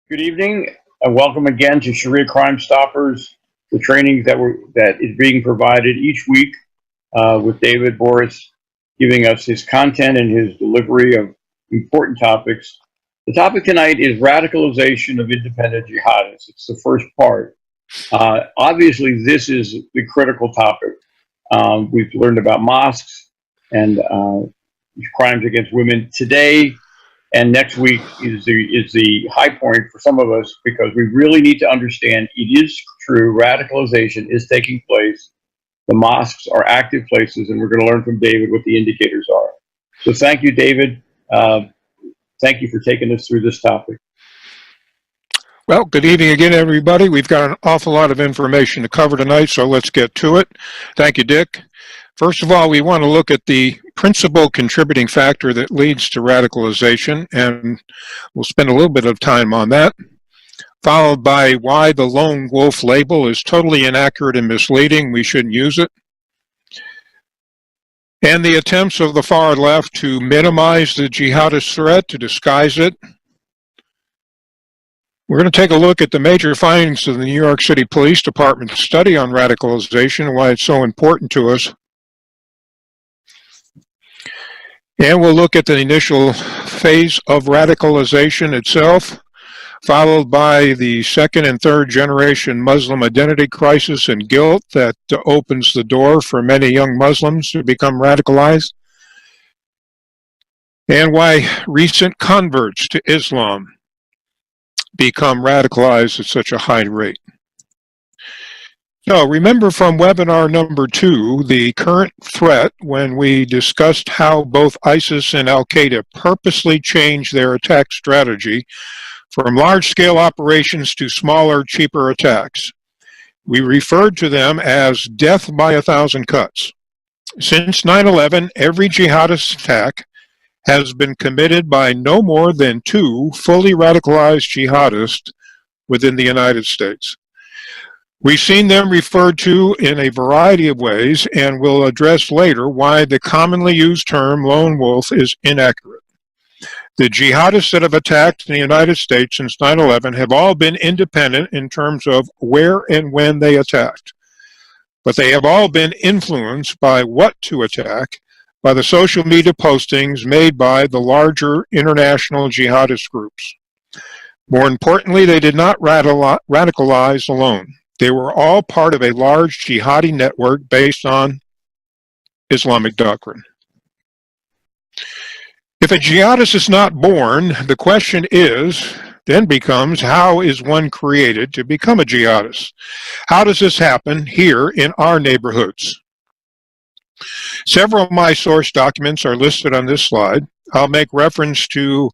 Good evening, and welcome again to Sharia Crime Stoppers, the training that is being provided each week with David Boris giving us his content and his delivery of important topics. The topic tonight is radicalization of independent jihadists. It's the first part. Obviously, this is the critical topic. We've learned about mosques and crimes against women today. And next week is the high point for some of us because we really need to understand it is true. Radicalization is taking place. The mosques are active places, and we're going to learn from David what the indicators are. So thank you, David. Thank you for taking us through this topic. Well, good evening again, everybody. We've got an awful lot of information to cover tonight, so let's get to it. Thank you, Dick. First of all, we want to look at the principal contributing factor that leads to radicalization, and we'll spend a little bit of time on that, followed by why the lone wolf label is totally inaccurate and misleading. We shouldn't use it. And the attempts of the far left to minimize the jihadist threat, to disguise it. We're going to take a look at the major findings of the New York City Police Department study on radicalization and why it's so important to us. And we'll look at the initial phase of radicalization itself, followed by the second and third generation Muslim identity crisis and guilt that opens the door for many young Muslims to become radicalized, and why recent converts to Islam become radicalized at such a high rate. So remember from webinar number 2, the current threat when we discussed how both ISIS and Al-Qaeda purposely changed their attack strategy from large-scale operations to smaller, cheaper attacks. We referred to them as death by 1,000 cuts. Since 9/11, every jihadist attack has been committed by no more than 2 fully radicalized jihadists within the United States. We've seen them referred to in a variety of ways, and we'll address later why the commonly used term lone wolf is inaccurate. The jihadists that have attacked in the United States since 9/11 have all been independent in terms of where and when they attacked. But they have all been influenced by what to attack by the social media postings made by the larger international jihadist groups. More importantly, they did not radicalize alone. They were all part of a large jihadi network based on Islamic doctrine. If a jihadist is not born, the question then becomes, how is one created to become a jihadist? How does this happen here in our neighborhoods? Several of my source documents are listed on this slide. I'll make reference to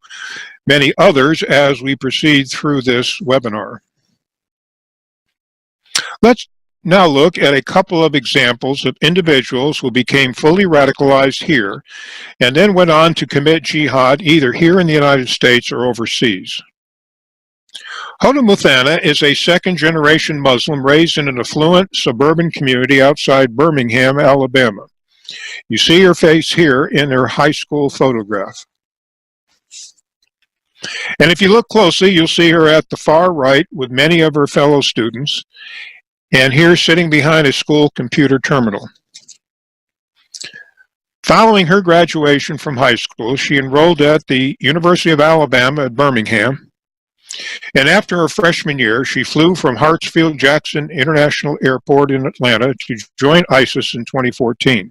many others as we proceed through this webinar. Let's now look at a couple of examples of individuals who became fully radicalized here and then went on to commit jihad either here in the United States or overseas. Hoda Muthana is a second-generation Muslim raised in an affluent suburban community outside Birmingham, Alabama. You see her face here in her high school photograph. And if you look closely, you'll see her at the far right with many of her fellow students, and here sitting behind a school computer terminal. Following her graduation from high school, she enrolled at the University of Alabama at Birmingham, and after her freshman year, she flew from Hartsfield-Jackson International Airport in Atlanta to join ISIS in 2014.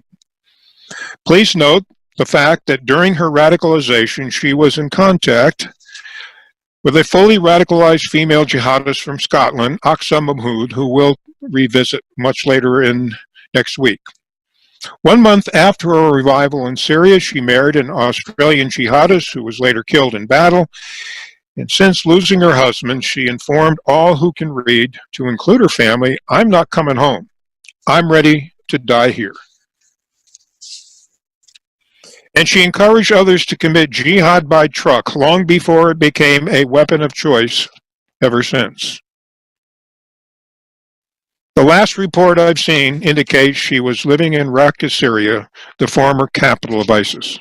Please note the fact that during her radicalization, she was in contact with a fully radicalized female jihadist from Scotland, Aqsa Mahmood, who we'll revisit much later in next week. 1 month after her arrival in Syria, she married an Australian jihadist who was later killed in battle. And since losing her husband, she informed all who can read, to include her family, "I'm not coming home. I'm ready to die here." And she encouraged others to commit jihad by truck long before it became a weapon of choice ever since. The last report I've seen indicates she was living in Raqqa, Syria, the former capital of ISIS.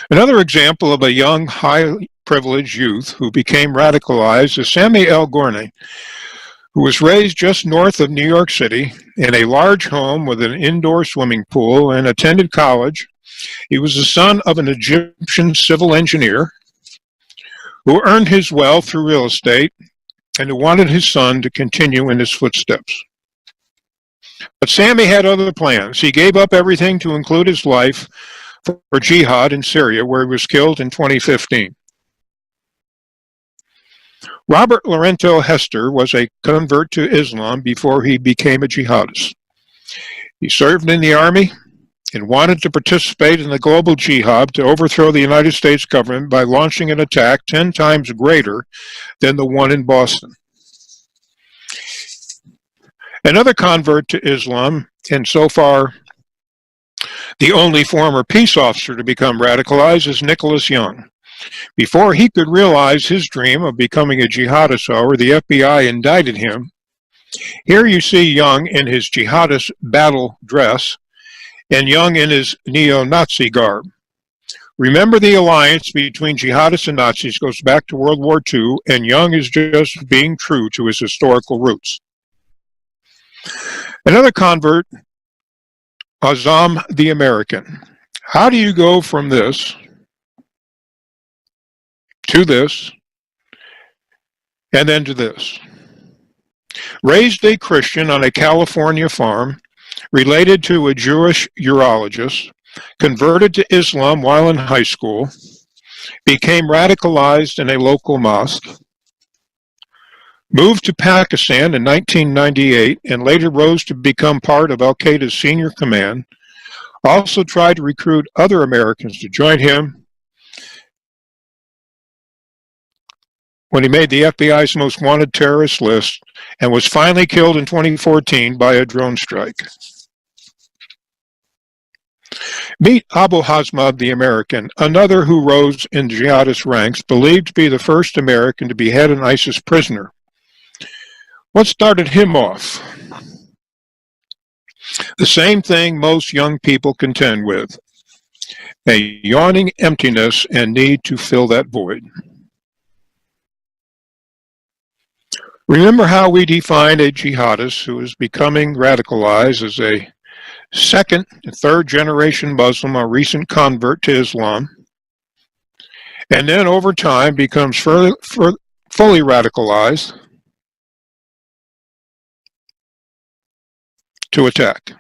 Another example of a young, highly privileged youth who became radicalized is Sami El Gorni, who was raised just north of New York City in a large home with an indoor swimming pool and attended college. He was the son of an Egyptian civil engineer who earned his wealth through real estate and who wanted his son to continue in his footsteps. But Sami had other plans. He gave up everything to include his life for jihad in Syria, where he was killed in 2015. Robert Laurento Hester was a convert to Islam before he became a jihadist. He served in the army and wanted to participate in the global jihad to overthrow the United States government by launching an attack 10 times greater than the one in Boston. Another convert to Islam, and so far the only former peace officer to become radicalized, is Nicholas Young. Before he could realize his dream of becoming a jihadist, however, the FBI indicted him. Here you see Young in his jihadist battle dress and Young in his neo-Nazi garb. Remember, the alliance between jihadists and Nazis goes back to World War II, and Young is just being true to his historical roots. Another convert, Azam the American. How do you go from this to this, and then to this? Raised a Christian on a California farm, related to a Jewish urologist, converted to Islam while in high school, became radicalized in a local mosque, moved to Pakistan in 1998, and later rose to become part of Al-Qaeda's senior command, also tried to recruit other Americans to join him when he made the FBI's most wanted terrorist list, and was finally killed in 2014 by a drone strike. Meet Abu Hazma the American, another who rose in jihadist ranks, believed to be the first American to behead an ISIS prisoner. What started him off? The same thing most young people contend with: a yawning emptiness and need to fill that void. Remember how we define a jihadist who is becoming radicalized as a second and third generation Muslim or recent convert to Islam, and then over time becomes fully radicalized to attack.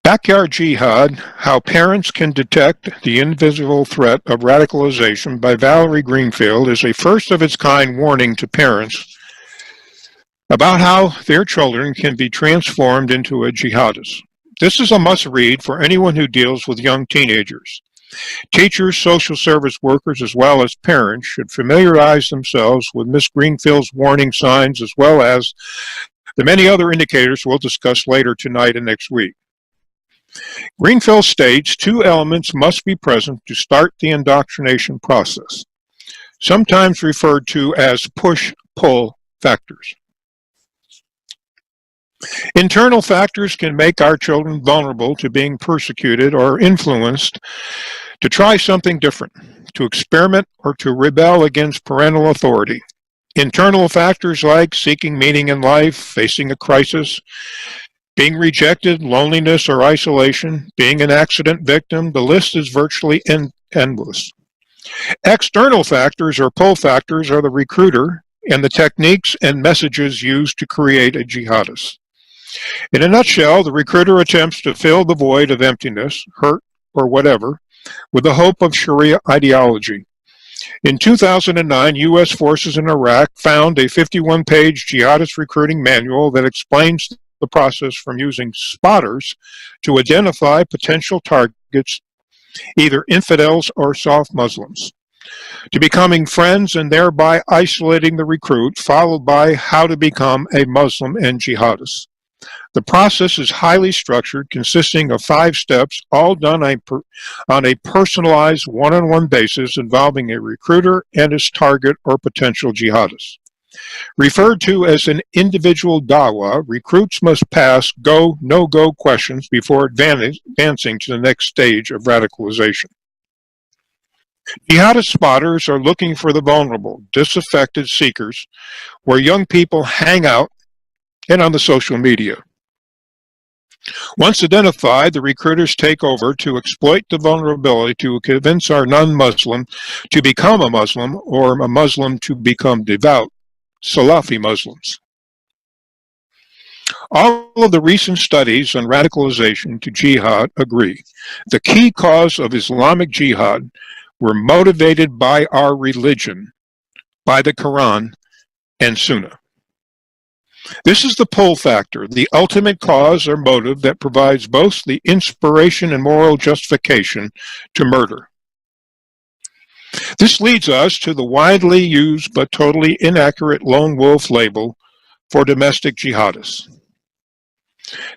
Backyard Jihad, How Parents Can Detect the Invisible Threat of Radicalization by Valerie Greenfield, is a first-of-its-kind warning to parents about how their children can be transformed into a jihadist. This is a must-read for anyone who deals with young teenagers. Teachers, social service workers, as well as parents should familiarize themselves with Ms. Greenfield's warning signs, as well as the many other indicators we'll discuss later tonight and next week. Greenfield states 2 elements must be present to start the indoctrination process, sometimes referred to as push-pull factors. Internal factors can make our children vulnerable to being persecuted or influenced to try something different, to experiment, or to rebel against parental authority. Internal factors like seeking meaning in life, facing a crisis, being rejected, loneliness or isolation, being an accident victim, the list is virtually endless. External factors or pull factors are the recruiter and the techniques and messages used to create a jihadist. In a nutshell, the recruiter attempts to fill the void of emptiness, hurt, or whatever, with the hope of Sharia ideology. In 2009, U.S. forces in Iraq found a 51-page jihadist recruiting manual that explains the process from using spotters to identify potential targets, either infidels or soft Muslims, to becoming friends and thereby isolating the recruit, followed by how to become a Muslim and jihadist. The process is highly structured, consisting of 5 steps, all done on a personalized one-on-one basis involving a recruiter and his target or potential jihadist. Referred to as an individual dawah, recruits must pass go, no-go questions before advancing to the next stage of radicalization. Jihadist spotters are looking for the vulnerable, disaffected seekers where young people hang out and on the social media. Once identified, the recruiters take over to exploit the vulnerability to convince our non-Muslim to become a Muslim or a Muslim to become devout Salafi Muslims. All of the recent studies on radicalization to jihad agree. The key cause of Islamic jihad were motivated by our religion, by the Quran and Sunnah. This is the pull factor, the ultimate cause or motive that provides both the inspiration and moral justification to murder. This leads us to the widely used but totally inaccurate lone wolf label for domestic jihadists.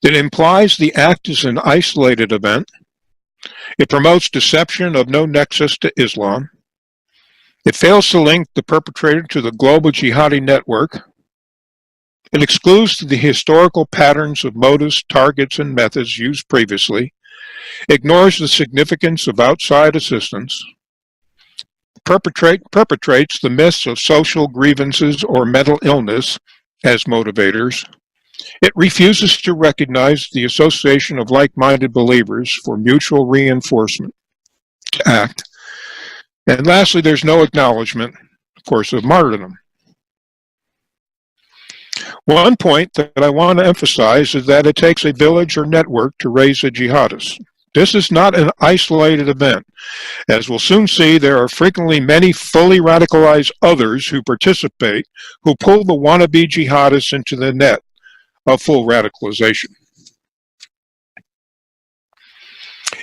It implies the act is an isolated event. It promotes deception of no nexus to Islam. It fails to link the perpetrator to the global jihadi network. It excludes the historical patterns of motives, targets, and methods used previously, ignores the significance of outside assistance, perpetrates the myths of social grievances or mental illness as motivators. It refuses to recognize the association of like-minded believers for mutual reinforcement to act. And lastly, there's no acknowledgement, of course, of martyrdom. One point that I want to emphasize is that it takes a village or network to raise a jihadist. This is not an isolated event. As we'll soon see, there are frequently many fully radicalized others who participate, who pull the wannabe jihadists into the net of full radicalization.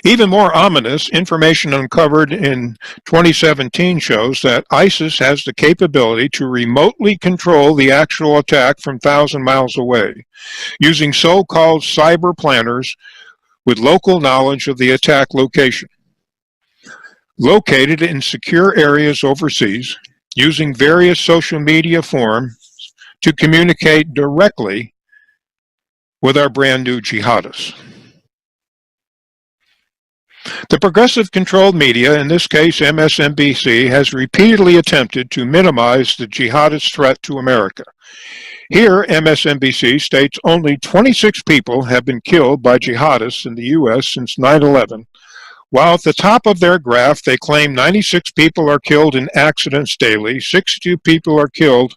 Even more ominous, information uncovered in 2017 shows that ISIS has the capability to remotely control the actual attack from 1,000 miles away, using so-called cyber planners with local knowledge of the attack location. Located in secure areas overseas, using various social media forums to communicate directly with our brand new jihadists. The progressive controlled media, in this case MSNBC, has repeatedly attempted to minimize the jihadist threat to America. Here, MSNBC states only 26 people have been killed by jihadists in the U.S. since 9/11, while at the top of their graph they claim 96 people are killed in accidents daily, 62 people are killed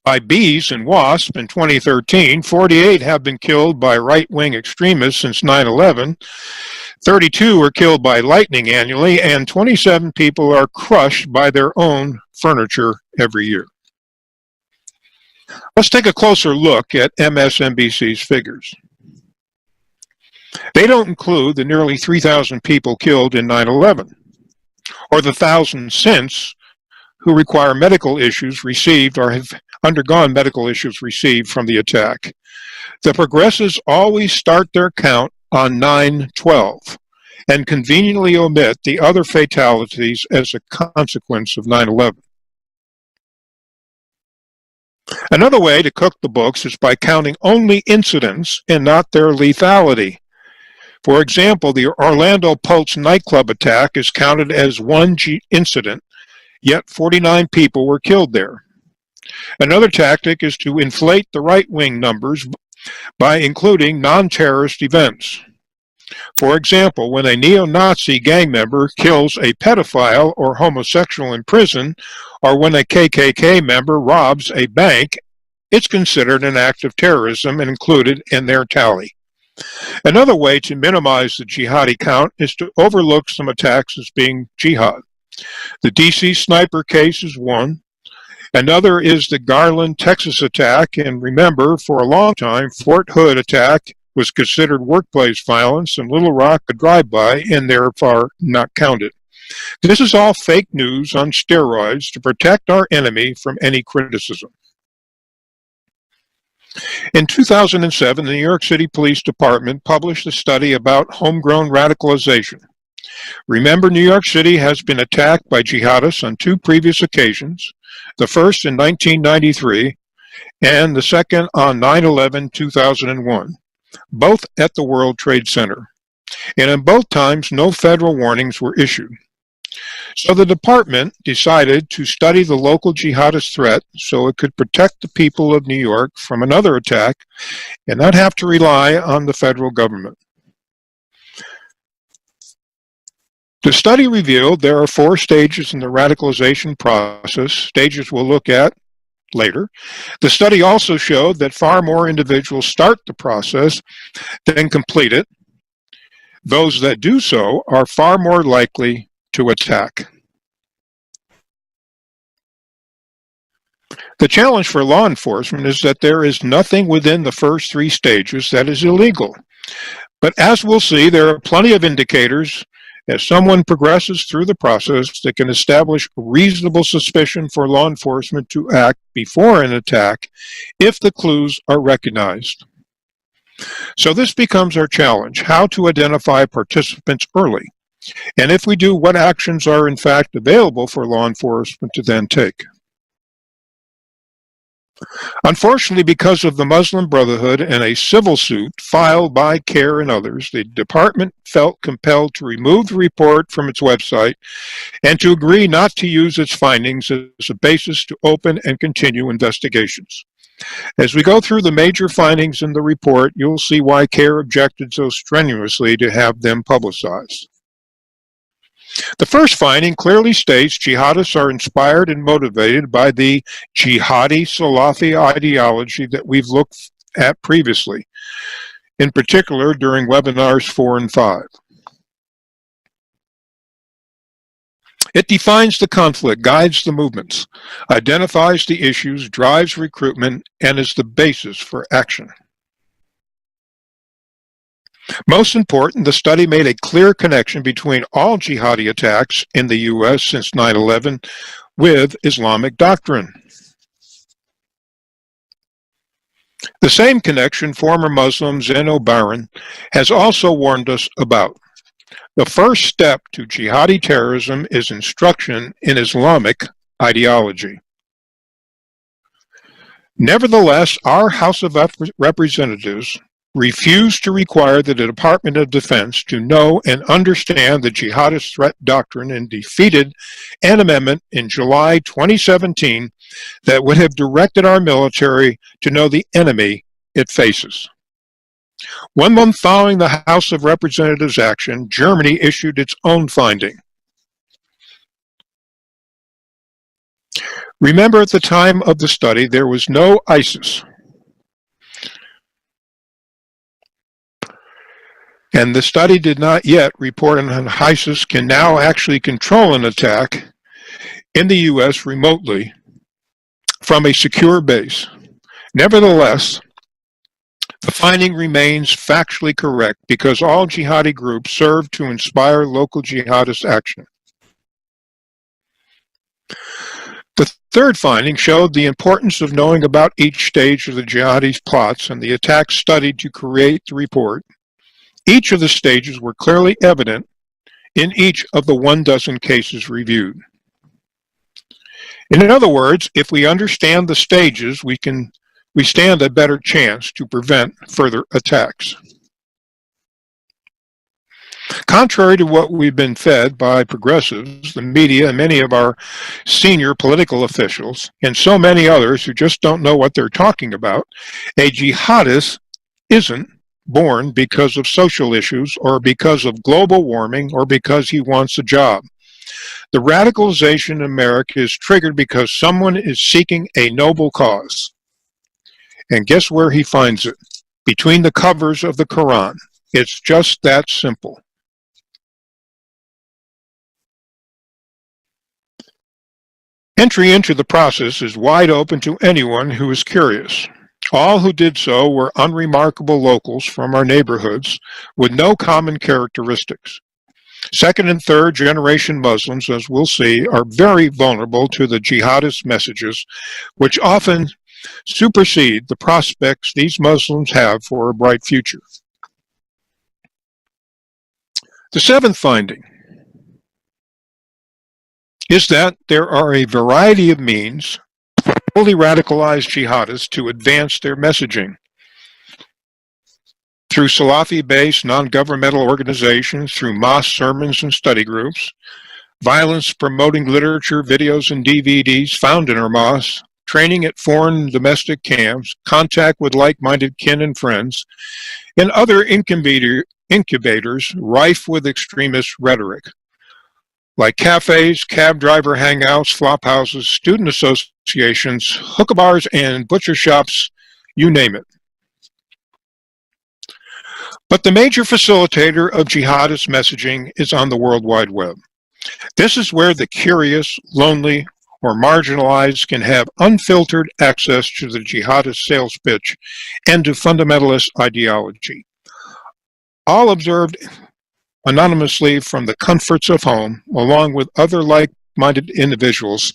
by bees and wasps in 2013, 48 have been killed by right-wing extremists since 9/11, 32 were killed by lightning annually, and 27 people are crushed by their own furniture every year. Let's take a closer look at MSNBC's figures. They don't include the nearly 3,000 people killed in 9/11, or the thousands since who require medical issues received or have undergone medical issues received from the attack. The progressives always start their count on 9/12 and conveniently omit the other fatalities as a consequence of 9/11. Another way to cook the books is by counting only incidents and not their lethality. For example, the Orlando Pulse nightclub attack is counted as one incident, yet 49 people were killed there. Another tactic is to inflate the right-wing numbers by including non-terrorist events. For example, when a neo-Nazi gang member kills a pedophile or homosexual in prison, or when a KKK member robs a bank, it's considered an act of terrorism and included in their tally. Another way to minimize the jihadi count is to overlook some attacks as being jihad. The DC sniper case is one. Another is the Garland, Texas attack, and remember, for a long time, Fort Hood attack was considered workplace violence, and Little Rock a drive-by, and therefore not counted. This is all fake news on steroids to protect our enemy from any criticism. In 2007, the New York City Police Department published a study about homegrown radicalization. Remember, New York City has been attacked by jihadists on two previous occasions, the first in 1993 and the second on 9/11/2001, both at the World Trade Center. And in both times, no federal warnings were issued. So the department decided to study the local jihadist threat so it could protect the people of New York from another attack and not have to rely on the federal government. The study revealed there are 4 stages in the radicalization process, stages we'll look at later. The study also showed that far more individuals start the process than complete it. Those that do so are far more likely to attack. The challenge for law enforcement is that there is nothing within the first 3 stages that is illegal. But as we'll see, there are plenty of indicators as someone progresses through the process that can establish reasonable suspicion for law enforcement to act before an attack if the clues are recognized. So this becomes our challenge, how to identify participants early. And if we do, what actions are in fact available for law enforcement to then take. Unfortunately, because of the Muslim Brotherhood and a civil suit filed by CARE and others, the department felt compelled to remove the report from its website and to agree not to use its findings as a basis to open and continue investigations. As we go through the major findings in the report, you'll see why CARE objected so strenuously to have them publicized. The first finding clearly states jihadists are inspired and motivated by the jihadi Salafi ideology that we've looked at previously, in particular during webinars 4 and 5. It defines the conflict, guides the movements, identifies the issues, drives recruitment, and is the basis for action. Most important, the study made a clear connection between all jihadi attacks in the U.S. since 9/11 with Islamic doctrine. The same connection former Muslim Zain O'Baran has also warned us about. The first step to jihadi terrorism is instruction in Islamic ideology. Nevertheless, our House of Representatives refused to require the Department of Defense to know and understand the jihadist threat doctrine and defeated an amendment in July 2017 that would have directed our military to know the enemy it faces. 1 month following the House of Representatives' action, Germany issued its own finding. Remember, at the time of the study, there was no ISIS. And the study did not yet report on how ISIS can now actually control an attack in the U.S. remotely from a secure base. Nevertheless, the finding remains factually correct because all jihadi groups serve to inspire local jihadist action. The third finding showed the importance of knowing about each stage of the jihadi plots and the attacks studied to create the report. Each of the stages were clearly evident in each of the 12 cases reviewed. In other words, if we understand the stages, we stand a better chance to prevent further attacks. Contrary to what we've been fed by progressives, the media, and many of our senior political officials, and so many others who just don't know what they're talking about, a jihadist isn't born because of social issues or because of global warming or because he wants a job. The radicalization in America is triggered because someone is seeking a noble cause. And guess where he finds it? Between the covers of the Quran. It's just that simple. Entry into the process is wide open to anyone who is curious. All who did so were unremarkable locals from our neighborhoods with no common characteristics. Second and third generation Muslims, as we'll see, are very vulnerable to the jihadist messages, which often supersede the prospects these Muslims have for a bright future. The seventh finding is that there are a variety of means fully radicalized jihadists to advance their messaging. Through Salafi-based non-governmental organizations, through mosque sermons and study groups, violence-promoting literature, videos, and DVDs found in our mosques, training at foreign and domestic camps, contact with like-minded kin and friends, and other incubators rife with extremist rhetoric, like cafes, cab driver hangouts, flop houses, student associations, hookah bars, and butcher shops, you name it. But the major facilitator of jihadist messaging is on the World Wide Web. This is where the curious, lonely, or marginalized can have unfiltered access to the jihadist sales pitch and to fundamentalist ideology. All observed anonymously from the comforts of home, along with other like-minded individuals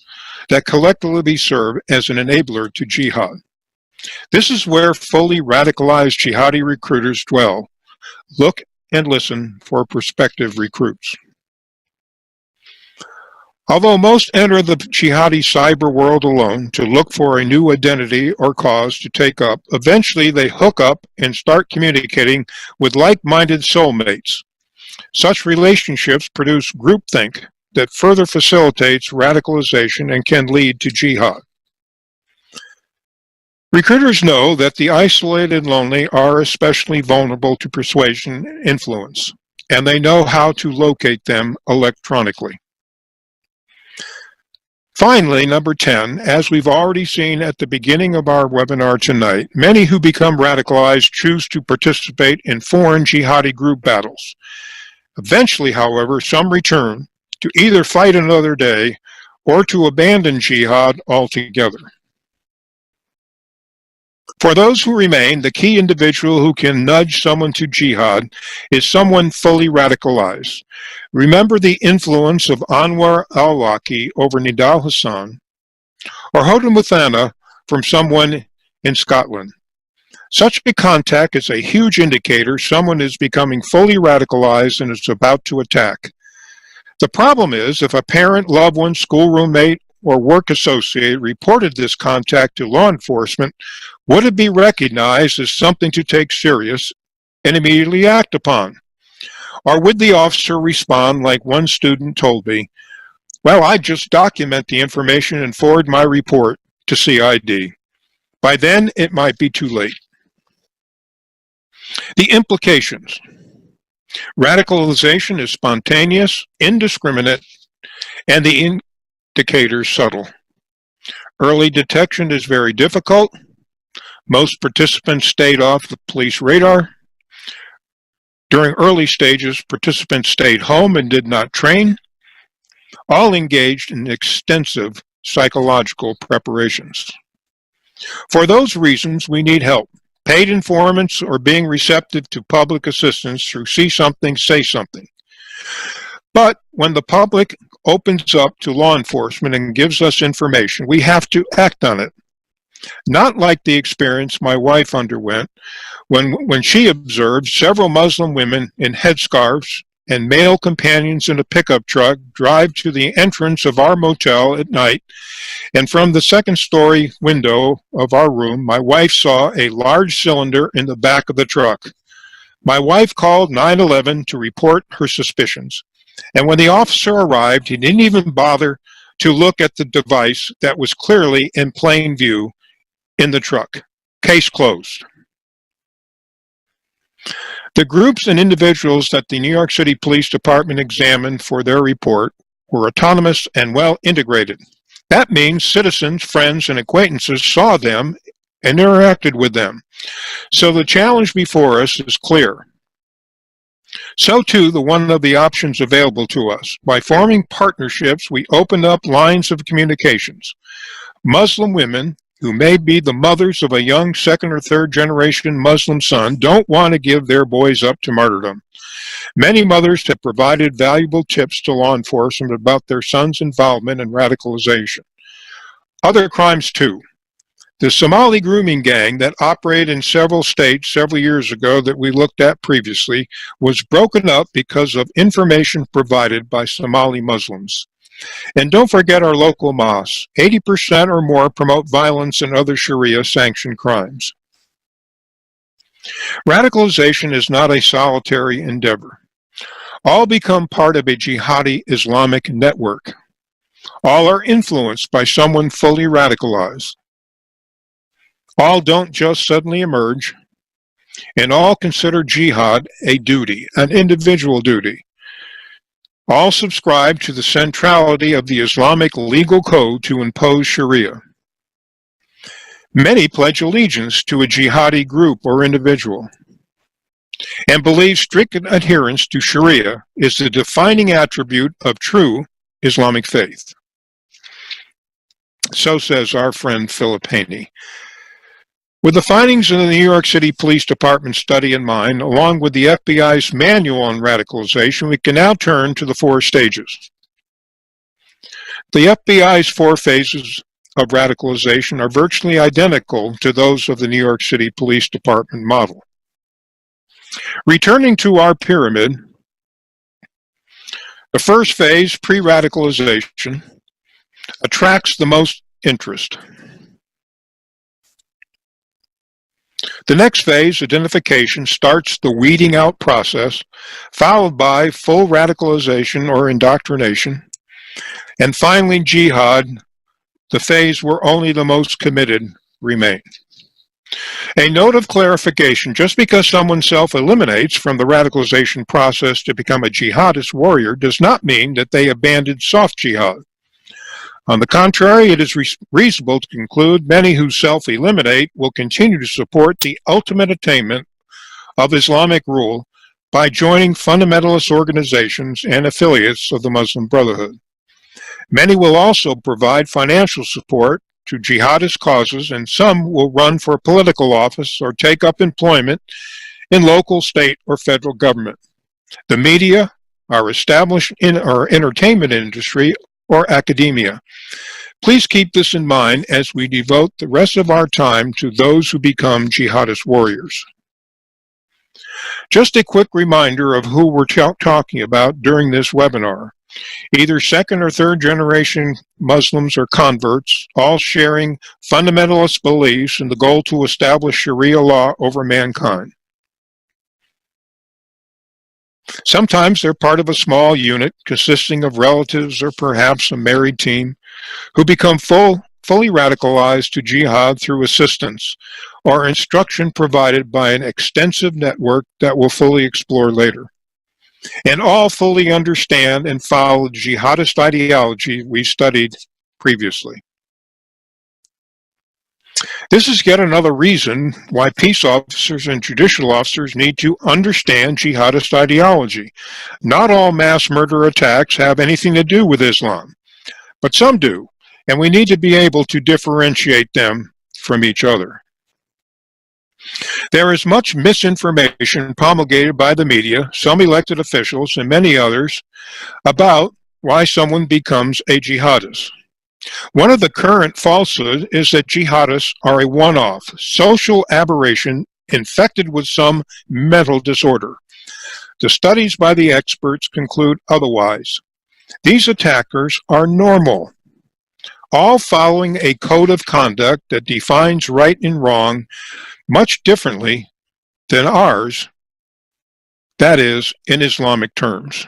that collectively serve as an enabler to jihad. This is where fully radicalized jihadi recruiters dwell. Look and listen for prospective recruits. Although most enter the jihadi cyber world alone to look for a new identity or cause to take up, eventually they hook up and start communicating with like-minded soulmates. Such relationships produce groupthink that further facilitates radicalization and can lead to jihad. Recruiters know that the isolated and lonely are especially vulnerable to persuasion and influence, and they know how to locate them electronically. Finally, number 10, as we've already seen at the beginning of our webinar tonight, many who become radicalized choose to participate in foreign jihadi group battles. Eventually, however, some return to either fight another day or to abandon jihad altogether. For those who remain, the key individual who can nudge someone to jihad is someone fully radicalized. Remember the influence of Anwar al-Awlaki over Nidal Hassan, or Hoda Muthana from someone in Scotland. Such a contact is a huge indicator someone is becoming fully radicalized and is about to attack. The problem is, if a parent, loved one, school roommate, or work associate reported this contact to law enforcement, would it be recognized as something to take serious and immediately act upon? Or would the officer respond like one student told me, well, I just document the information and forward my report to CID. By then, it might be too late. The implications. Radicalization is spontaneous, indiscriminate, and the indicators subtle. Early detection is very difficult. Most participants stayed off the police radar. During early stages, participants stayed home and did not train. All engaged in extensive psychological preparations. For those reasons, we need help. Paid informants or being receptive to public assistance through See Something, Say Something. But when the public opens up to law enforcement and gives us information, we have to act on it. Not like the experience my wife underwent when she observed several Muslim women in headscarves and male companions in a pickup truck drive to the entrance of our motel at night, and from the second-story window of our room, my wife saw a large cylinder in the back of the truck. My wife called 911 to report her suspicions, and when the officer arrived, he didn't even bother to look at the device that was clearly in plain view in the truck. Case closed. The groups and individuals that the New York City Police Department examined for their report were autonomous and well integrated. That means citizens, friends, and acquaintances saw them and interacted with them. So the challenge before us is clear. So too, the one of the options available to us. By forming partnerships, we open up lines of communications. Muslim women who may be the mothers of a young second or third generation Muslim son don't want to give their boys up to martyrdom. Many mothers have provided valuable tips to law enforcement about their sons' involvement in radicalization. Other crimes too. The Somali grooming gang that operated in several states several years ago that we looked at previously was broken up because of information provided by Somali Muslims. And don't forget our local mosques. 80% or more promote violence and other Sharia-sanctioned crimes. Radicalization is not a solitary endeavor. All become part of a jihadi Islamic network. All are influenced by someone fully radicalized. All don't just suddenly emerge, and all consider jihad a duty, an individual duty. All subscribe to the centrality of the Islamic legal code to impose Sharia. Many pledge allegiance to a jihadi group or individual and believe strict adherence to Sharia is the defining attribute of true Islamic faith. So says our friend Philip Haney. With the findings of the New York City Police Department study in mind, along with the FBI's manual on radicalization, we can now turn to the 4 stages. The FBI's 4 phases of radicalization are virtually identical to those of the New York City Police Department model. Returning to our pyramid, the first phase, pre-radicalization, attracts the most interest. The next phase, identification, starts the weeding out process, followed by full radicalization or indoctrination, and finally jihad, the phase where only the most committed remain. A note of clarification: just because someone self-eliminates from the radicalization process to become a jihadist warrior does not mean that they abandoned soft jihad. On the contrary, it is reasonable to conclude many who self-eliminate will continue to support the ultimate attainment of Islamic rule by joining fundamentalist organizations and affiliates of the Muslim Brotherhood. Many will also provide financial support to jihadist causes, and some will run for political office or take up employment in local, state, or federal government, the media, our established our entertainment industry, or academia. Please keep this in mind as we devote the rest of our time to those who become jihadist warriors. Just a quick reminder of who we're talking about during this webinar. Either second or third generation Muslims or converts, all sharing fundamentalist beliefs in the goal to establish Sharia law over mankind. Sometimes they're part of a small unit consisting of relatives or perhaps a married team who become fully radicalized to jihad through assistance or instruction provided by an extensive network that we'll fully explore later. And all fully understand and follow the jihadist ideology we studied previously. This is yet another reason why peace officers and judicial officers need to understand jihadist ideology. Not all mass murder attacks have anything to do with Islam, but some do, and we need to be able to differentiate them from each other. There is much misinformation promulgated by the media, some elected officials, and many others about why someone becomes a jihadist. One of the current falsehoods is that jihadists are a one-off, social aberration infected with some mental disorder. The studies by the experts conclude otherwise. These attackers are normal, all following a code of conduct that defines right and wrong much differently than ours, that is, in Islamic terms.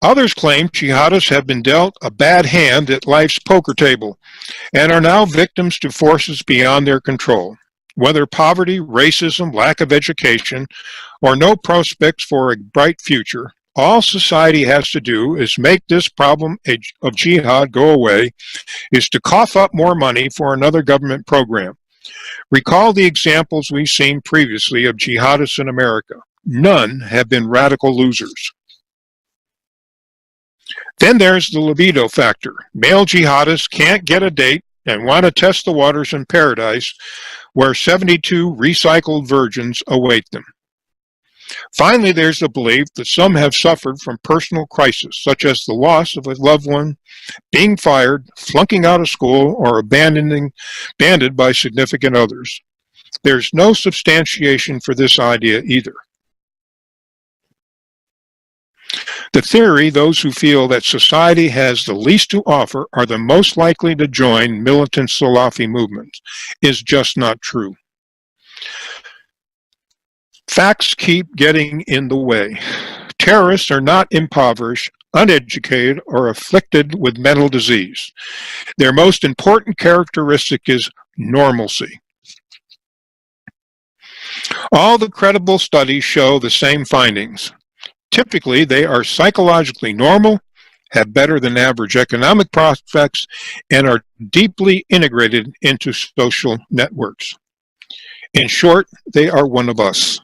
Others claim jihadists have been dealt a bad hand at life's poker table and are now victims to forces beyond their control. Whether poverty, racism, lack of education, or no prospects for a bright future, all society has to do is make this problem of jihad go away, is to cough up more money for another government program. Recall the examples we've seen previously of jihadists in America. None have been radical losers. Then there's the libido factor. Male jihadists can't get a date and want to test the waters in paradise where 72 recycled virgins await them. Finally, there's the belief that some have suffered from personal crisis, such as the loss of a loved one, being fired, flunking out of school, or abandoned by significant others. There's no substantiation for this idea either. The theory, those who feel that society has the least to offer are the most likely to join militant Salafi movements, is just not true. Facts keep getting in the way. Terrorists are not impoverished, uneducated, or afflicted with mental disease. Their most important characteristic is normalcy. All the credible studies show the same findings. Typically, they are psychologically normal, have better than average economic prospects, and are deeply integrated into social networks. In short, they are one of us.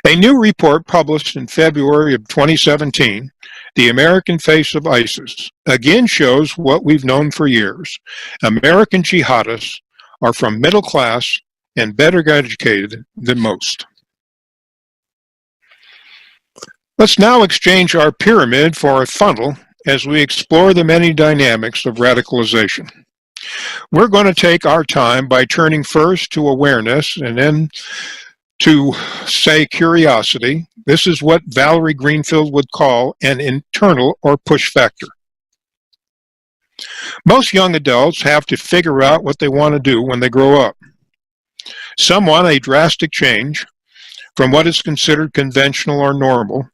A new report published in February of 2017, The American Face of ISIS, again shows what we've known for years. American jihadists are from middle class and better educated than most. Let's now exchange our pyramid for a funnel as we explore the many dynamics of radicalization. We're going to take our time by turning first to awareness and then to, say, curiosity. This is what Valerie Greenfield would call an internal or push factor. Most young adults have to figure out what they want to do when they grow up. Some want a drastic change from what is considered conventional or normal.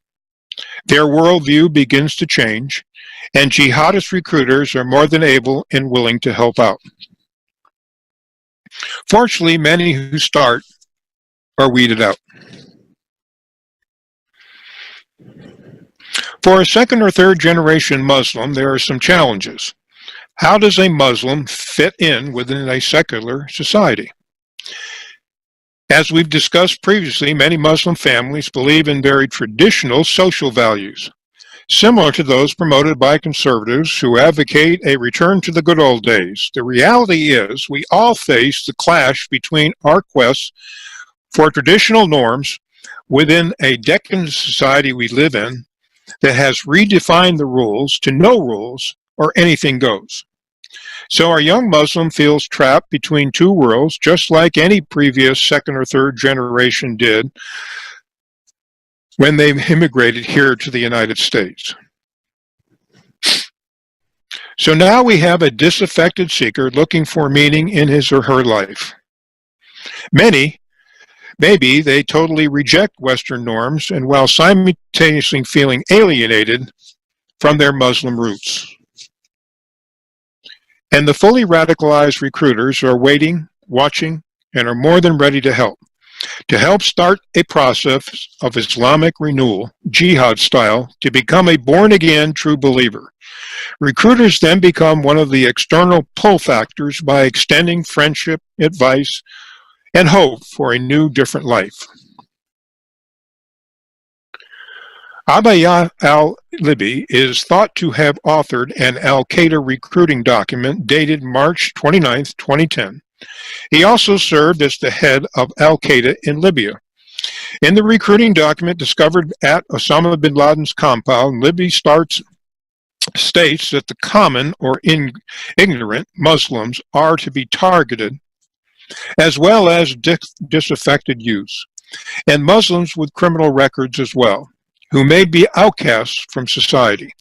Their worldview begins to change, and jihadist recruiters are more than able and willing to help out. Fortunately, many who start are weeded out. For a second or third generation Muslim, there are some challenges. How does a Muslim fit in within a secular society? As we've discussed previously, many Muslim families believe in very traditional social values, similar to those promoted by conservatives who advocate a return to the good old days. The reality is we all face the clash between our quests for traditional norms within a decadent society we live in that has redefined the rules to no rules or anything goes. So our young Muslim feels trapped between two worlds, just like any previous second or third generation did when they immigrated here to the United States. So now we have a disaffected seeker looking for meaning in his or her life. Maybe they totally reject Western norms and while simultaneously feeling alienated from their Muslim roots. And the fully radicalized recruiters are waiting, watching, and are more than ready to help start a process of Islamic renewal, jihad style, to become a born-again true believer. Recruiters then become one of the external pull factors by extending friendship, advice, and hope for a new, different life. Abaya al-Libi is thought to have authored an al-Qaeda recruiting document dated March 29, 2010. He also served as the head of al-Qaeda in Libya. In the recruiting document discovered at Osama bin Laden's compound, Libi states that the common or ignorant Muslims are to be targeted, as well as disaffected youths, and Muslims with criminal records as well, who may be outcasts from society.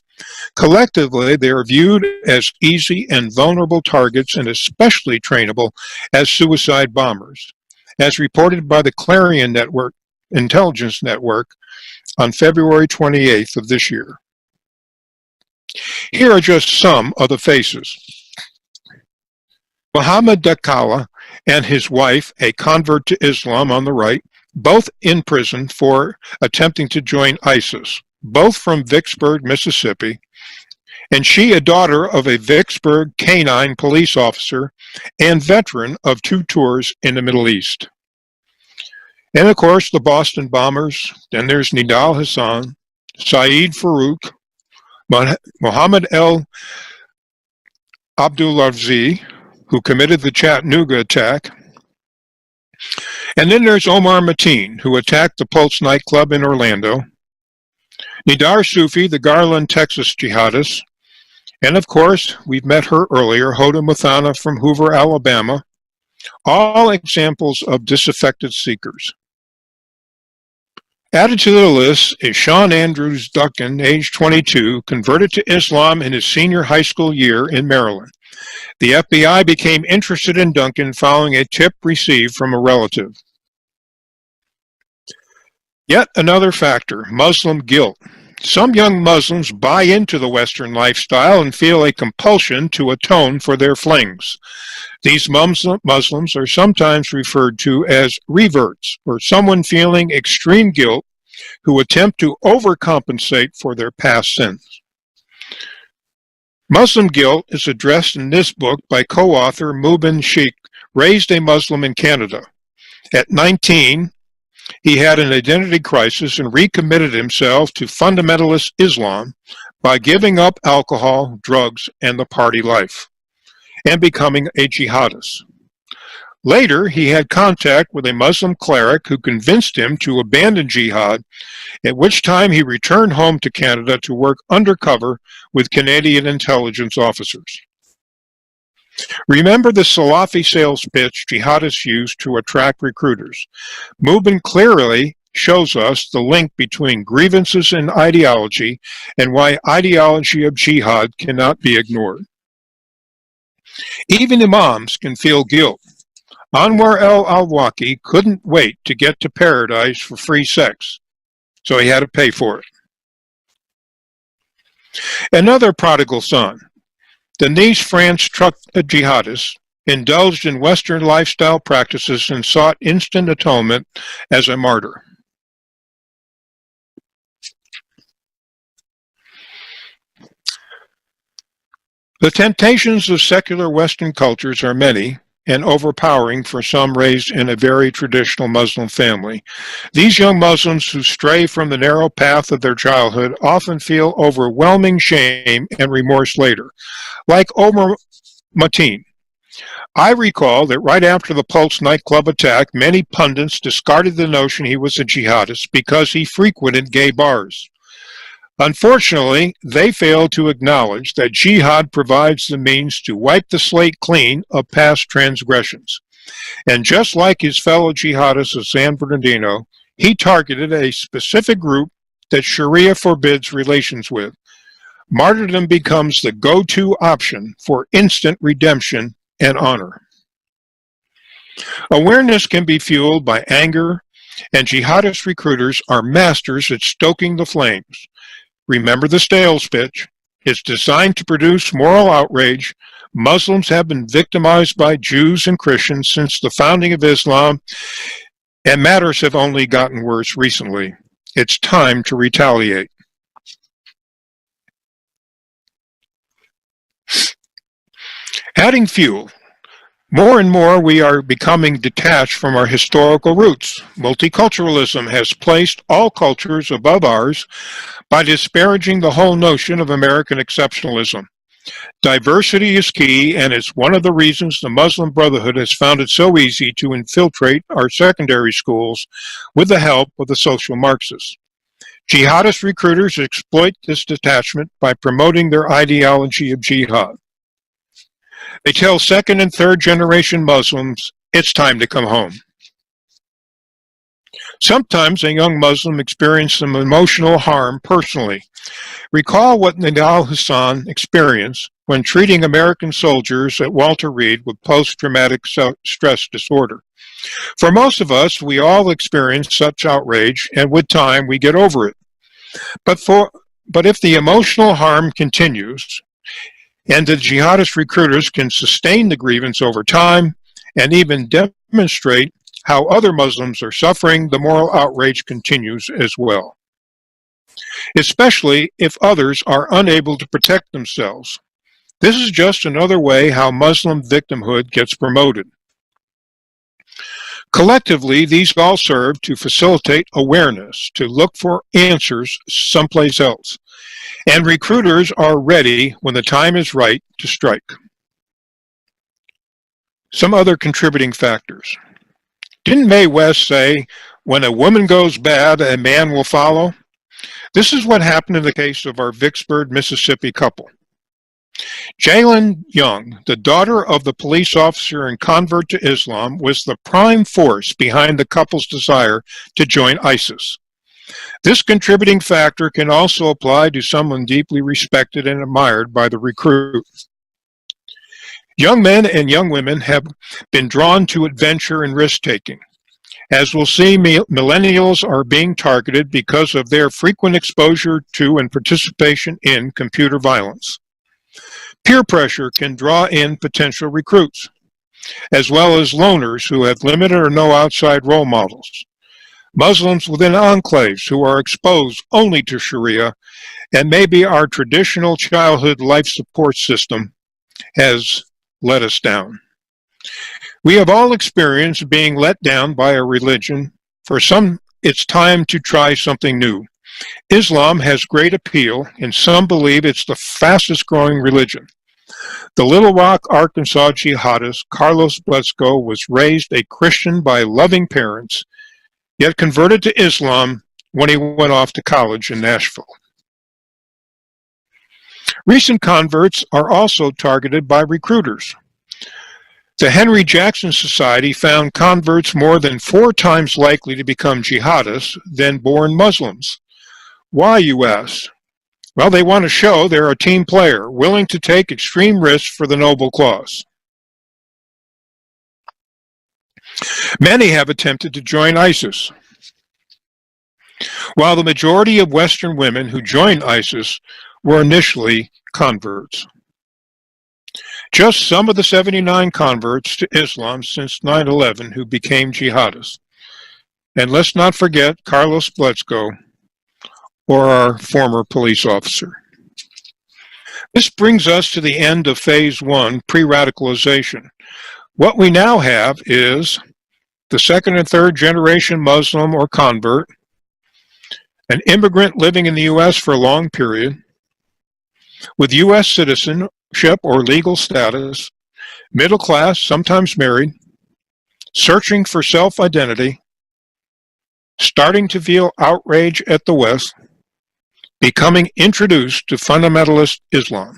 Collectively, they are viewed as easy and vulnerable targets and especially trainable as suicide bombers, as reported by the Clarion Network, Intelligence Network on February 28th of this year. Here are just some of the faces. Muhammad Dakala and his wife, a convert to Islam on the right, both in prison for attempting to join ISIS, both from Vicksburg, Mississippi, and she a daughter of a Vicksburg canine police officer and veteran of 2 tours in the Middle East. And of course, the Boston bombers. Then there's Nidal Hassan, Saeed Farouk, Mohammed El Abdulaziz, who committed the Chattanooga attack. And then there's Omar Mateen, who attacked the Pulse nightclub in Orlando. Nidar Sufi, the Garland, Texas jihadist. And of course, we've met her earlier, Hoda Muthana from Hoover, Alabama. All examples of disaffected seekers. Added to the list is Sean Andrews Duncan, age 22, converted to Islam in his senior high school year in Maryland. The FBI became interested in Duncan following a tip received from a relative. Yet another factor, Muslim guilt. Some young Muslims buy into the Western lifestyle and feel a compulsion to atone for their flings. These Muslims are sometimes referred to as reverts, or someone feeling extreme guilt who attempt to overcompensate for their past sins. Muslim guilt is addressed in this book by co-author Mubin Sheikh, raised a Muslim in Canada. At 19, he had an identity crisis and recommitted himself to fundamentalist Islam by giving up alcohol, drugs, and the party life, and becoming a jihadist. Later, he had contact with a Muslim cleric who convinced him to abandon jihad, at which time he returned home to Canada to work undercover with Canadian intelligence officers. Remember the Salafi sales pitch jihadists use to attract recruiters. Mubin clearly shows us the link between grievances and ideology and why ideology of jihad cannot be ignored. Even imams can feel guilt. Anwar al-Awlaki couldn't wait to get to paradise for free sex, so he had to pay for it. Another prodigal son, the Nice, France truck jihadist, indulged in Western lifestyle practices and sought instant atonement as a martyr. The temptations of secular Western cultures are many and overpowering for some raised in a very traditional Muslim family. These young Muslims who stray from the narrow path of their childhood often feel overwhelming shame and remorse later. Like Omar Mateen, I recall that right after the Pulse nightclub attack, many pundits discarded the notion he was a jihadist because he frequented gay bars. Unfortunately, they failed to acknowledge that jihad provides the means to wipe the slate clean of past transgressions. And just like his fellow jihadists of San Bernardino, he targeted a specific group that Sharia forbids relations with. Martyrdom becomes the go-to option for instant redemption and honor. Awareness can be fueled by anger, and jihadist recruiters are masters at stoking the flames. Remember the sales pitch. It's designed to produce moral outrage. Muslims have been victimized by Jews and Christians since the founding of Islam, and matters have only gotten worse recently. It's time to retaliate. Adding fuel. More and more we are becoming detached from our historical roots. Multiculturalism has placed all cultures above ours by disparaging the whole notion of American exceptionalism. Diversity is key, and it's one of the reasons the Muslim Brotherhood has found it so easy to infiltrate our secondary schools with the help of the social Marxists. Jihadist recruiters exploit this detachment by promoting their ideology of jihad. They tell second and third generation Muslims, it's time to come home. Sometimes a young Muslim experienced some emotional harm personally. Recall what Nidal Hassan experienced when treating American soldiers at Walter Reed with post-traumatic stress disorder. For most of us, we all experience such outrage, and with time, we get over it. But if the emotional harm continues, and the jihadist recruiters can sustain the grievance over time and even demonstrate how other Muslims are suffering, the moral outrage continues as well, especially if others are unable to protect themselves. This is just another way how Muslim victimhood gets promoted. Collectively, these all serve to facilitate awareness, to look for answers someplace else. And recruiters are ready when the time is right to strike. Some other contributing factors. Didn't Mae West say, when a woman goes bad, a man will follow? This is what happened in the case of our Vicksburg, Mississippi couple. Jalen Young, the daughter of the police officer and convert to Islam, was the prime force behind the couple's desire to join ISIS. This contributing factor can also apply to someone deeply respected and admired by the recruit. Young men and young women have been drawn to adventure and risk-taking. As we'll see, millennials are being targeted because of their frequent exposure to and participation in computer violence. Peer pressure can draw in potential recruits, as well as loners who have limited or no outside role models. Muslims within enclaves who are exposed only to Sharia, and maybe our traditional childhood life support system has let us down. We have all experienced being let down by a religion. For some, it's time to try something new. Islam has great appeal, and some believe it's the fastest growing religion. The Little Rock, Arkansas jihadist Carlos Bledsoe was raised a Christian by loving parents, yet converted to Islam when he went off to college in Nashville. Recent converts are also targeted by recruiters. The Henry Jackson Society found converts more than 4 times likely to become jihadists than born Muslims. Why, you ask? Well, they want to show they're a team player, willing to take extreme risks for the noble cause. Many have attempted to join ISIS. While the majority of Western women who joined ISIS were initially converts. Just some of the 79 converts to Islam since 9/11 who became jihadists. And let's not forget Carlos Bledsoe, or our former police officer. This brings us to the end of Phase 1, pre-radicalization. What we now have is the second and third generation Muslim or convert, an immigrant living in the U.S. for a long period, with U.S. citizenship or legal status, middle class, sometimes married, searching for self-identity, starting to feel outrage at the West, becoming introduced to fundamentalist Islam.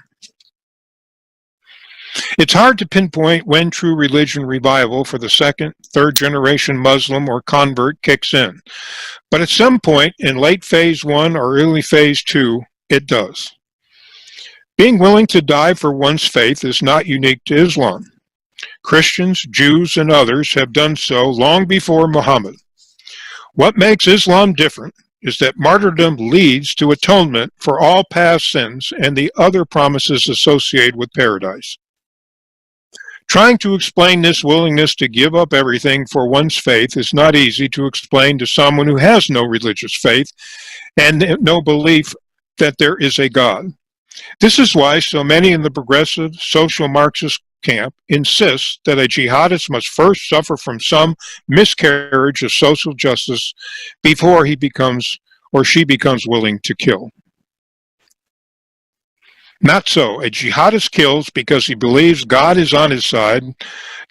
It's hard to pinpoint when true religion revival for the second, third generation Muslim or convert kicks in, but at some point in late Phase 1 or early Phase 2, it does. Being willing to die for one's faith is not unique to Islam. Christians, Jews, and others have done so long before Muhammad. What makes Islam different is that martyrdom leads to atonement for all past sins and the other promises associated with paradise. Trying to explain this willingness to give up everything for one's faith is not easy to explain to someone who has no religious faith and no belief that there is a God. This is why so many in the progressive social Marxist camp insist that a jihadist must first suffer from some miscarriage of social justice before he becomes or she becomes willing to kill. Not so. A jihadist kills because he believes God is on his side,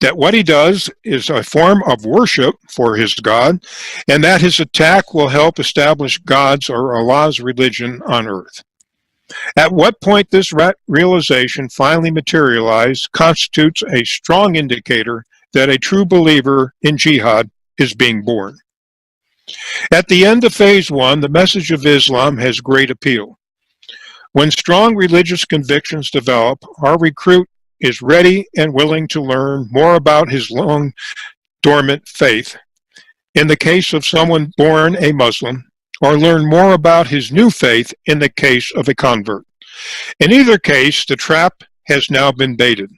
that what he does is a form of worship for his God, and that his attack will help establish God's or Allah's religion on earth. At what point this realization finally materializes constitutes a strong indicator that a true believer in jihad is being born. At the end of Phase 1, the message of Islam has great appeal. When strong religious convictions develop, our recruit is ready and willing to learn more about his long dormant faith. In the case of someone born a Muslim, or learn more about his new faith in the case of a convert. In either case, the trap has now been baited.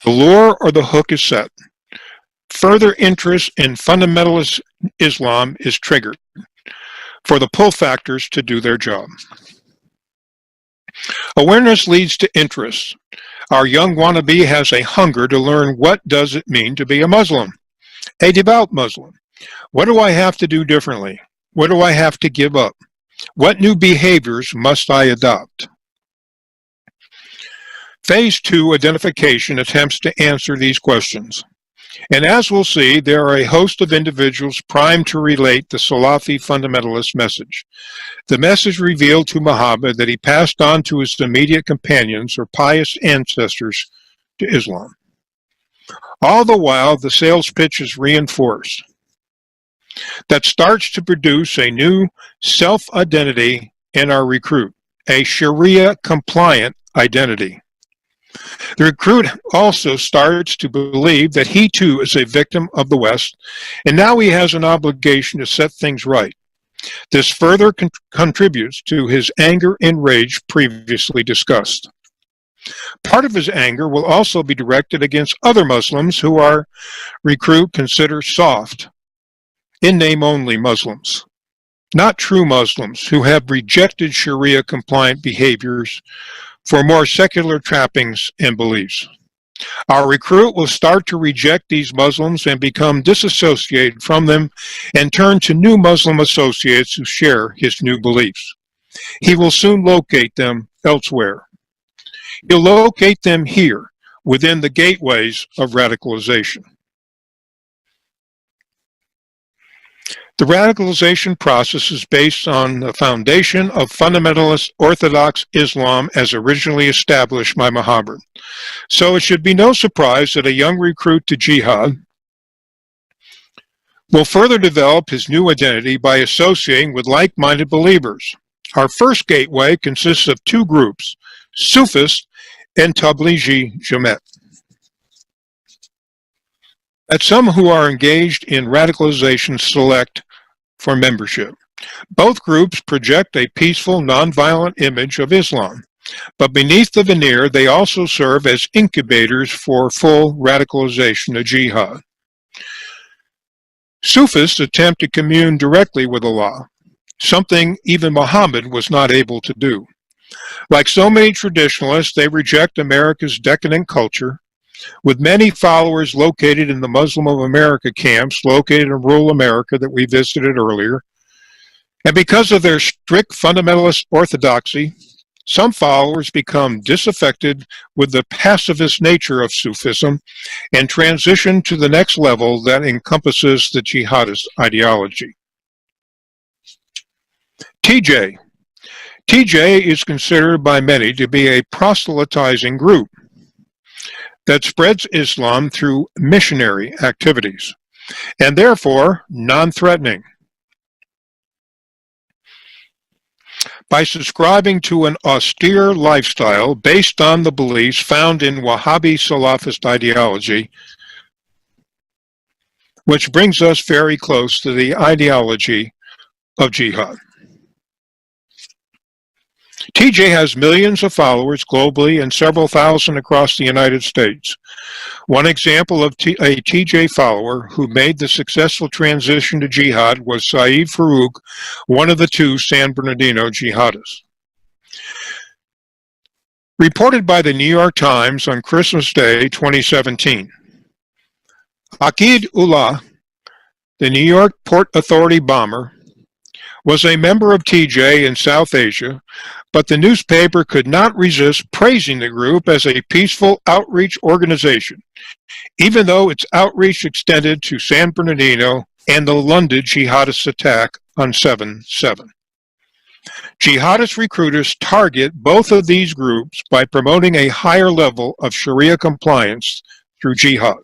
The lure or the hook is set. Further interest in fundamentalist Islam is triggered for the pull factors to do their job. Awareness leads to interest. Our young wannabe has a hunger to learn what does it mean to be a Muslim, a devout Muslim. What do I have to do differently? What do I have to give up? What new behaviors must I adopt? Phase 2 identification attempts to answer these questions. And as we'll see, there are a host of individuals primed to relate the Salafi fundamentalist message. The message revealed to Muhammad that he passed on to his immediate companions or pious ancestors to Islam. All the while, the sales pitch is reinforced. that starts to produce a new self-identity in our recruit, a Sharia-compliant identity. The recruit also starts to believe that he too is a victim of the West, and now he has an obligation to set things right. This further contributes to his anger and rage previously discussed. Part of his anger will also be directed against other Muslims who our recruit considers soft, in name only Muslims, not true Muslims who have rejected Sharia-compliant behaviors for more secular trappings and beliefs. Our recruit will start to reject these Muslims and become disassociated from them and turn to new Muslim associates who share his new beliefs. He will soon locate them elsewhere. He'll locate them here within the gateways of radicalization. The radicalization process is based on the foundation of fundamentalist Orthodox Islam as originally established by Muhammad. So it should be no surprise that a young recruit to jihad will further develop his new identity by associating with like-minded believers. Our first gateway consists of two groups, Sufis and Tablighi Jamaat. That some who are engaged in radicalization select for membership. Both groups project a peaceful, nonviolent image of Islam, but beneath the veneer, they also serve as incubators for full radicalization of jihad. Sufis attempt to commune directly with Allah, something even Muhammad was not able to do. Like so many traditionalists, they reject America's decadent culture, with many followers located in the Muslim of America camps located in rural America that we visited earlier. And because of their strict fundamentalist orthodoxy, some followers become disaffected with the pacifist nature of Sufism and transition to the next level that encompasses the jihadist ideology. TJ. TJ is considered by many to be a proselytizing group that spreads Islam through missionary activities, and therefore non-threatening. By subscribing to an austere lifestyle based on the beliefs found in Wahhabi Salafist ideology, which brings us very close to the ideology of jihad. TJ has millions of followers globally and several thousand across the United States. One example of a TJ follower who made the successful transition to jihad was Saeed Farouk, one of the two San Bernardino jihadists. Reported by the New York Times on Christmas Day 2017, Aqid Ullah, the New York Port Authority bomber, was a member of TJ in South Asia, but the newspaper could not resist praising the group as a peaceful outreach organization, even though its outreach extended to San Bernardino and the London jihadist attack on 7/7. Jihadist recruiters target both of these groups by promoting a higher level of Sharia compliance through jihad.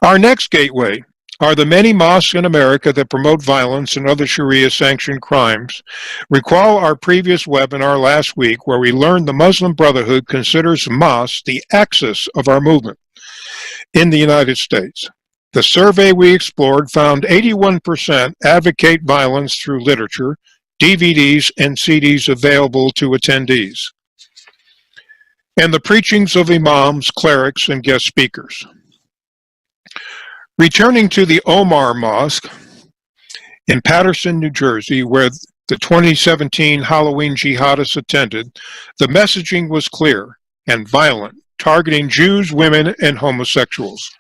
Our next gateway are the many mosques in America that promote violence and other Sharia-sanctioned crimes. Recall our previous webinar last week where we learned the Muslim Brotherhood considers mosques the axis of our movement in the United States. The survey we explored found 81% advocate violence through literature, DVDs, and CDs available to attendees, and the preachings of imams, clerics, and guest speakers. Returning to the Omar Mosque in Paterson, New Jersey, where the 2017 Halloween jihadists attended, the messaging was clear and violent, targeting Jews, women, and homosexuals.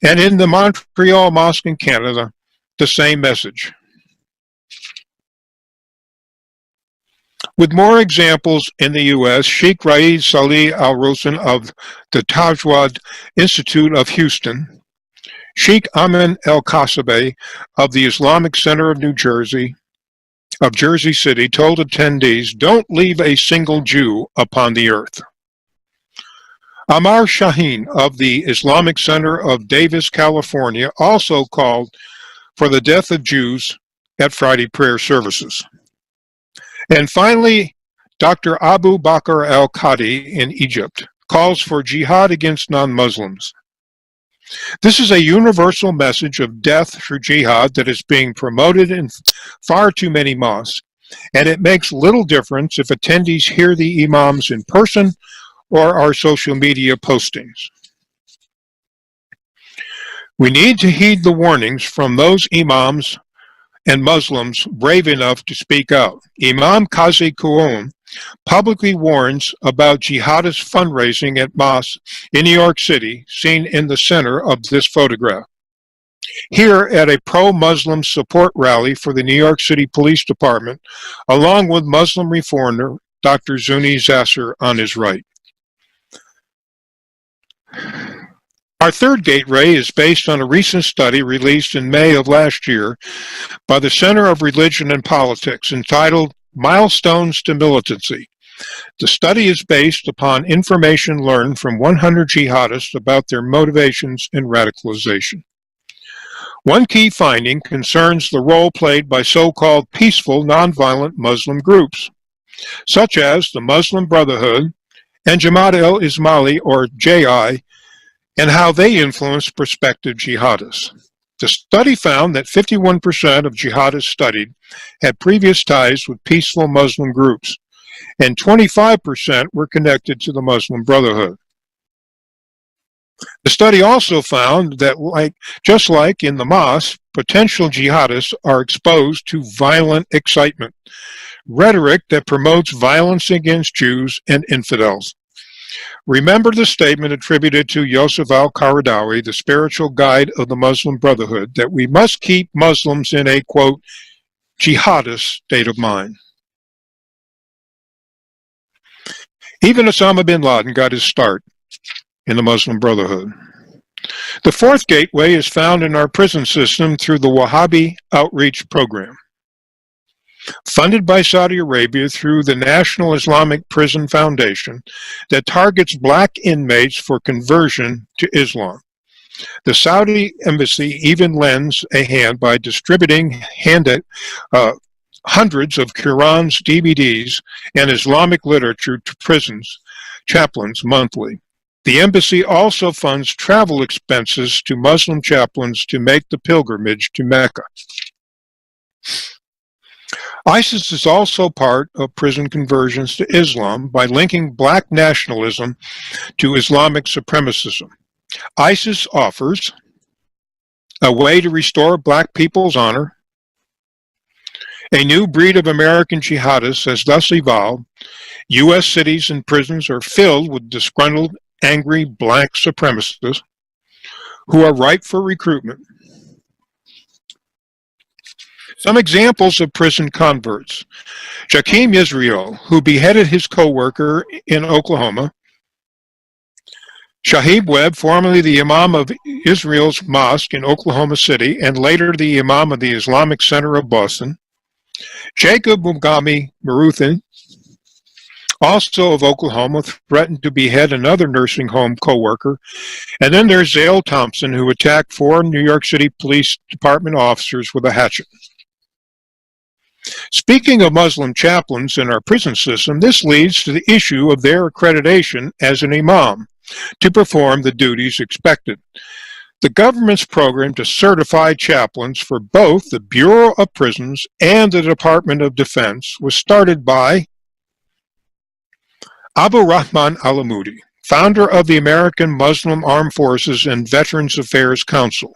And in the Montreal Mosque in Canada, the same message. With more examples in the U.S., Sheikh Raed Salih Al-Rosen of the Tajwid Institute of Houston, Sheikh Amin El-Kasabe of the Islamic Center of Jersey City told attendees, "Don't leave a single Jew upon the earth." Amar Shaheen of the Islamic Center of Davis, California, also called for the death of Jews at Friday prayer services. And finally, Dr. Abu Bakr al-Qadi in Egypt calls for jihad against non-Muslims. This is a universal message of death through jihad that is being promoted in far too many mosques, and it makes little difference if attendees hear the imams in person or our social media postings. We need to heed the warnings from those imams and Muslims brave enough to speak out. Imam Qazi Qawm publicly warns about jihadist fundraising at mosques in New York City, seen in the center of this photograph. Here at a pro-Muslim support rally for the New York City Police Department, along with Muslim reformer Dr. Zuni Zasser on his right. Our third gateway is based on a recent study released in May of last year by the Center of Religion and Politics entitled Milestones to Militancy. The study is based upon information learned from 100 jihadists about their motivations and radicalization. One key finding concerns the role played by so-called peaceful, nonviolent Muslim groups, such as the Muslim Brotherhood and Jamaat al-Ismaili, or JI, and how they influence prospective jihadists. The study found that 51% of jihadists studied had previous ties with peaceful Muslim groups, and 25% were connected to the Muslim Brotherhood. The study also found that, just like in the mosque, potential jihadists are exposed to violent excitement, rhetoric that promotes violence against Jews and infidels. Remember the statement attributed to Yosef al-Qaradawi, the spiritual guide of the Muslim Brotherhood, that we must keep Muslims in a, quote, jihadist state of mind. Even Osama bin Laden got his start in the Muslim Brotherhood. The fourth gateway is found in our prison system through the Wahhabi Outreach Program, funded by Saudi Arabia through the National Islamic Prison Foundation that targets black inmates for conversion to Islam. The Saudi embassy even lends a hand by distributing hundreds of Quran's DVDs and Islamic literature to prisons chaplains monthly. The embassy also funds travel expenses to Muslim chaplains to make the pilgrimage to Mecca. ISIS is also part of prison conversions to Islam by linking black nationalism to Islamic supremacism. ISIS offers a way to restore black people's honor. A new breed of American jihadists has thus evolved. U.S. cities and prisons are filled with disgruntled, angry black supremacists who are ripe for recruitment. Some examples of prison converts. Jakim Israel, who beheaded his co-worker in Oklahoma. Shahib Webb, formerly the Imam of Israel's Mosque in Oklahoma City and later the Imam of the Islamic Center of Boston. Jacob Mugami Maruthin, also of Oklahoma, threatened to behead another nursing home co-worker. And then there's Zale Thompson, who attacked 4 New York City Police Department officers with a hatchet. Speaking of Muslim chaplains in our prison system, this leads to the issue of their accreditation as an imam to perform the duties expected. The government's program to certify chaplains for both the Bureau of Prisons and the Department of Defense was started by Abu Rahman Alamudi, founder of the American Muslim Armed Forces and Veterans Affairs Council.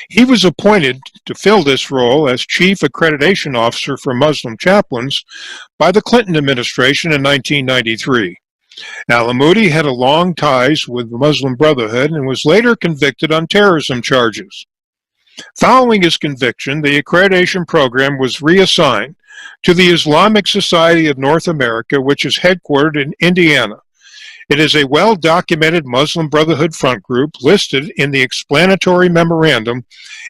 He was appointed to fill this role as Chief Accreditation Officer for Muslim chaplains by the Clinton administration in 1993. Alamudi had long ties with the Muslim Brotherhood and was later convicted on terrorism charges. Following his conviction, the accreditation program was reassigned to the Islamic Society of North America, which is headquartered in Indiana. It is a well-documented Muslim Brotherhood front group listed in the explanatory memorandum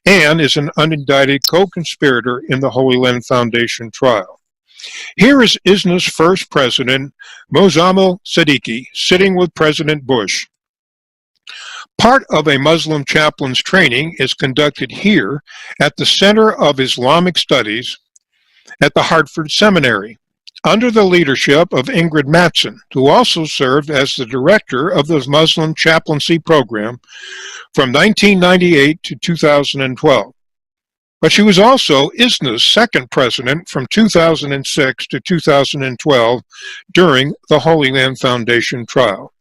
and is an unindicted co-conspirator in the Holy Land Foundation trial. Here is ISNA's first president, Mozammel Siddiqui, sitting with President Bush. Part of a Muslim chaplain's training is conducted here at the Center of Islamic Studies at the Hartford Seminary, under the leadership of Ingrid Mattson, who also served as the director of the Muslim chaplaincy program from 1998 to 2012. But she was also ISNA's second president from 2006 to 2012 during the Holy Land Foundation trial.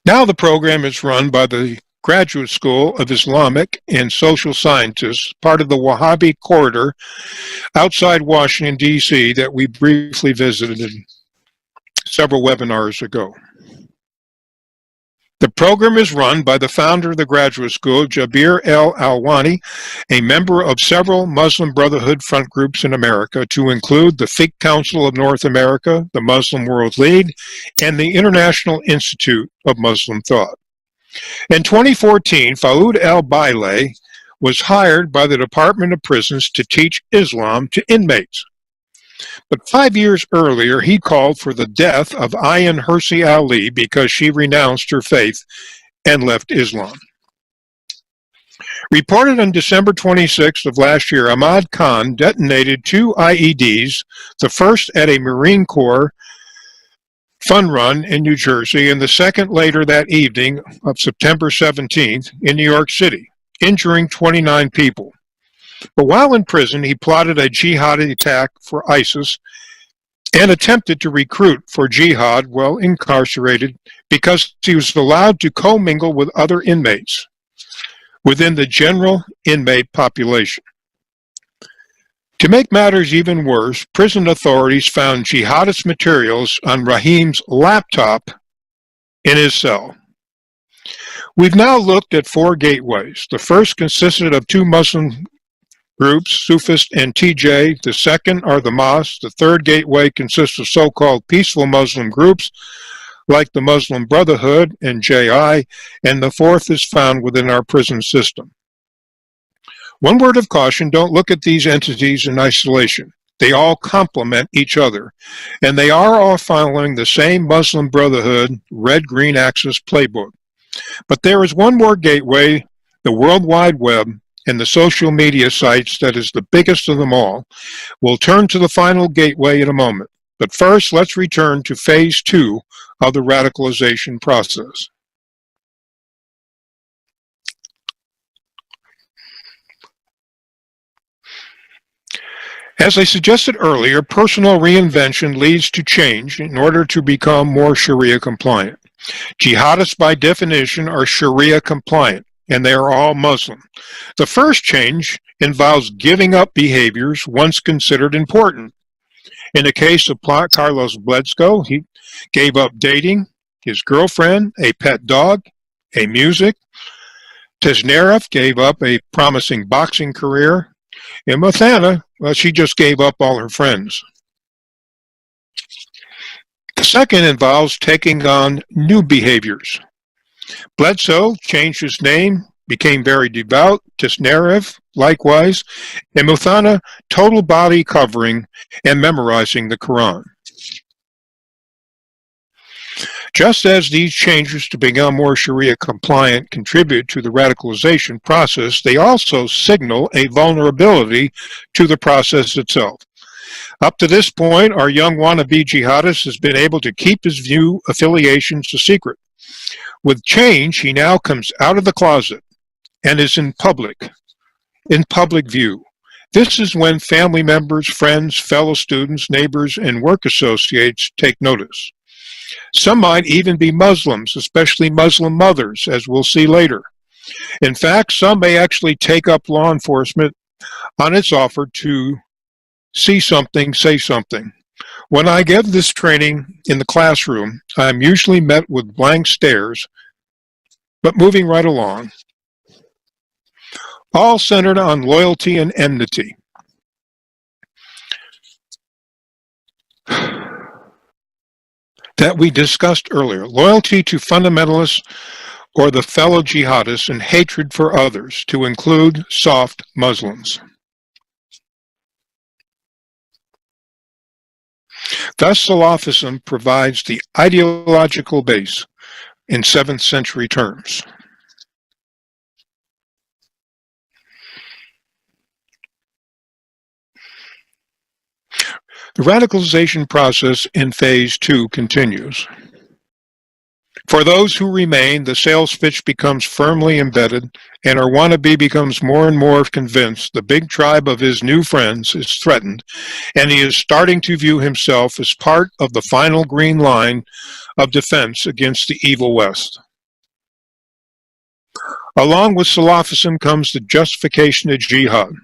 Now the program is run by the Graduate School of Islamic and Social Sciences, part of the Wahhabi corridor outside Washington, D.C. that we briefly visited several webinars ago. The program is run by the founder of the graduate school, Jabir El-Alwani, a member of several Muslim Brotherhood front groups in America, to include the Fiqh Council of North America, the Muslim World League, and the International Institute of Muslim Thought. In 2014, Faoud El-Baileh was hired by the Department of Prisons to teach Islam to inmates. But 5 years earlier, he called for the death of Ayan Hirsi Ali because she renounced her faith and left Islam. Reported on December 26th of last year, Ahmad Khan detonated 2 IEDs, the first at a Marine Corps fun run in New Jersey, and the second later that evening of September 17th in New York City, injuring 29 people. But while in prison, he plotted a jihad attack for ISIS and attempted to recruit for jihad while incarcerated because he was allowed to commingle with other inmates within the general inmate population. To make matters even worse, prison authorities found jihadist materials on Rahim's laptop in his cell. We've now looked at 4 gateways. The first consisted of 2 Muslim groups, Sufist and TJ. The second are the mosques. The third gateway consists of so-called peaceful Muslim groups like the Muslim Brotherhood and JI, and the fourth is found within our prison system. One word of caution, don't look at these entities in isolation. They all complement each other, and they are all following the same Muslim Brotherhood red-green axis playbook. But there is one more gateway, the World Wide Web, and the social media sites that is the biggest of them all. We'll turn to the final gateway in a moment. But first, let's return to phase 2 of the radicalization process. As I suggested earlier, personal reinvention leads to change in order to become more Sharia compliant. Jihadists, by definition, are Sharia compliant, and they are all Muslim. The first change involves giving up behaviors once considered important. In the case of Carlos Bledsoe, he gave up dating, his girlfriend, a pet dog, a music. Tesnerev gave up a promising boxing career. And Mathana, well, she just gave up all her friends. The second involves taking on new behaviors. Bledsoe changed his name, became very devout. Tesnerev, likewise. And Mathana, total body covering and memorizing the Quran. Just as these changes to become more Sharia compliant contribute to the radicalization process, they also signal a vulnerability to the process itself. Up to this point, our young wannabe jihadist has been able to keep his view affiliations a secret. With change, he now comes out of the closet and is in public view. This is when family members, friends, fellow students, neighbors, and work associates take notice. Some might even be Muslims, especially Muslim mothers, as we'll see later. In fact, some may actually take up law enforcement on its offer to see something, say something. When I give this training in the classroom, I'm usually met with blank stares, but moving right along, all centered on loyalty and enmity. That we discussed earlier. Loyalty to fundamentalists or the fellow jihadists and hatred for others, to include soft Muslims. Thus, Salafism provides the ideological base in 7th century terms. The radicalization process in phase 2 continues. For those who remain, the sales pitch becomes firmly embedded, and our wannabe becomes more and more convinced the big tribe of his new friends is threatened, and he is starting to view himself as part of the final green line of defense against the evil West. Along with Salafism comes the justification of jihad.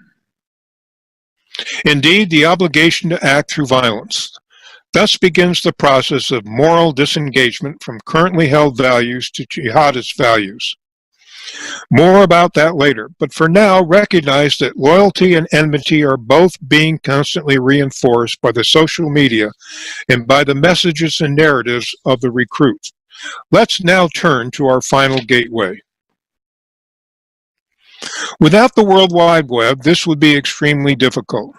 Indeed, the obligation to act through violence. Thus begins the process of moral disengagement from currently held values to jihadist values. More about that later, but for now, recognize that loyalty and enmity are both being constantly reinforced by the social media and by the messages and narratives of the recruits. Let's now turn to our final gateway. Without the World Wide Web, this would be extremely difficult.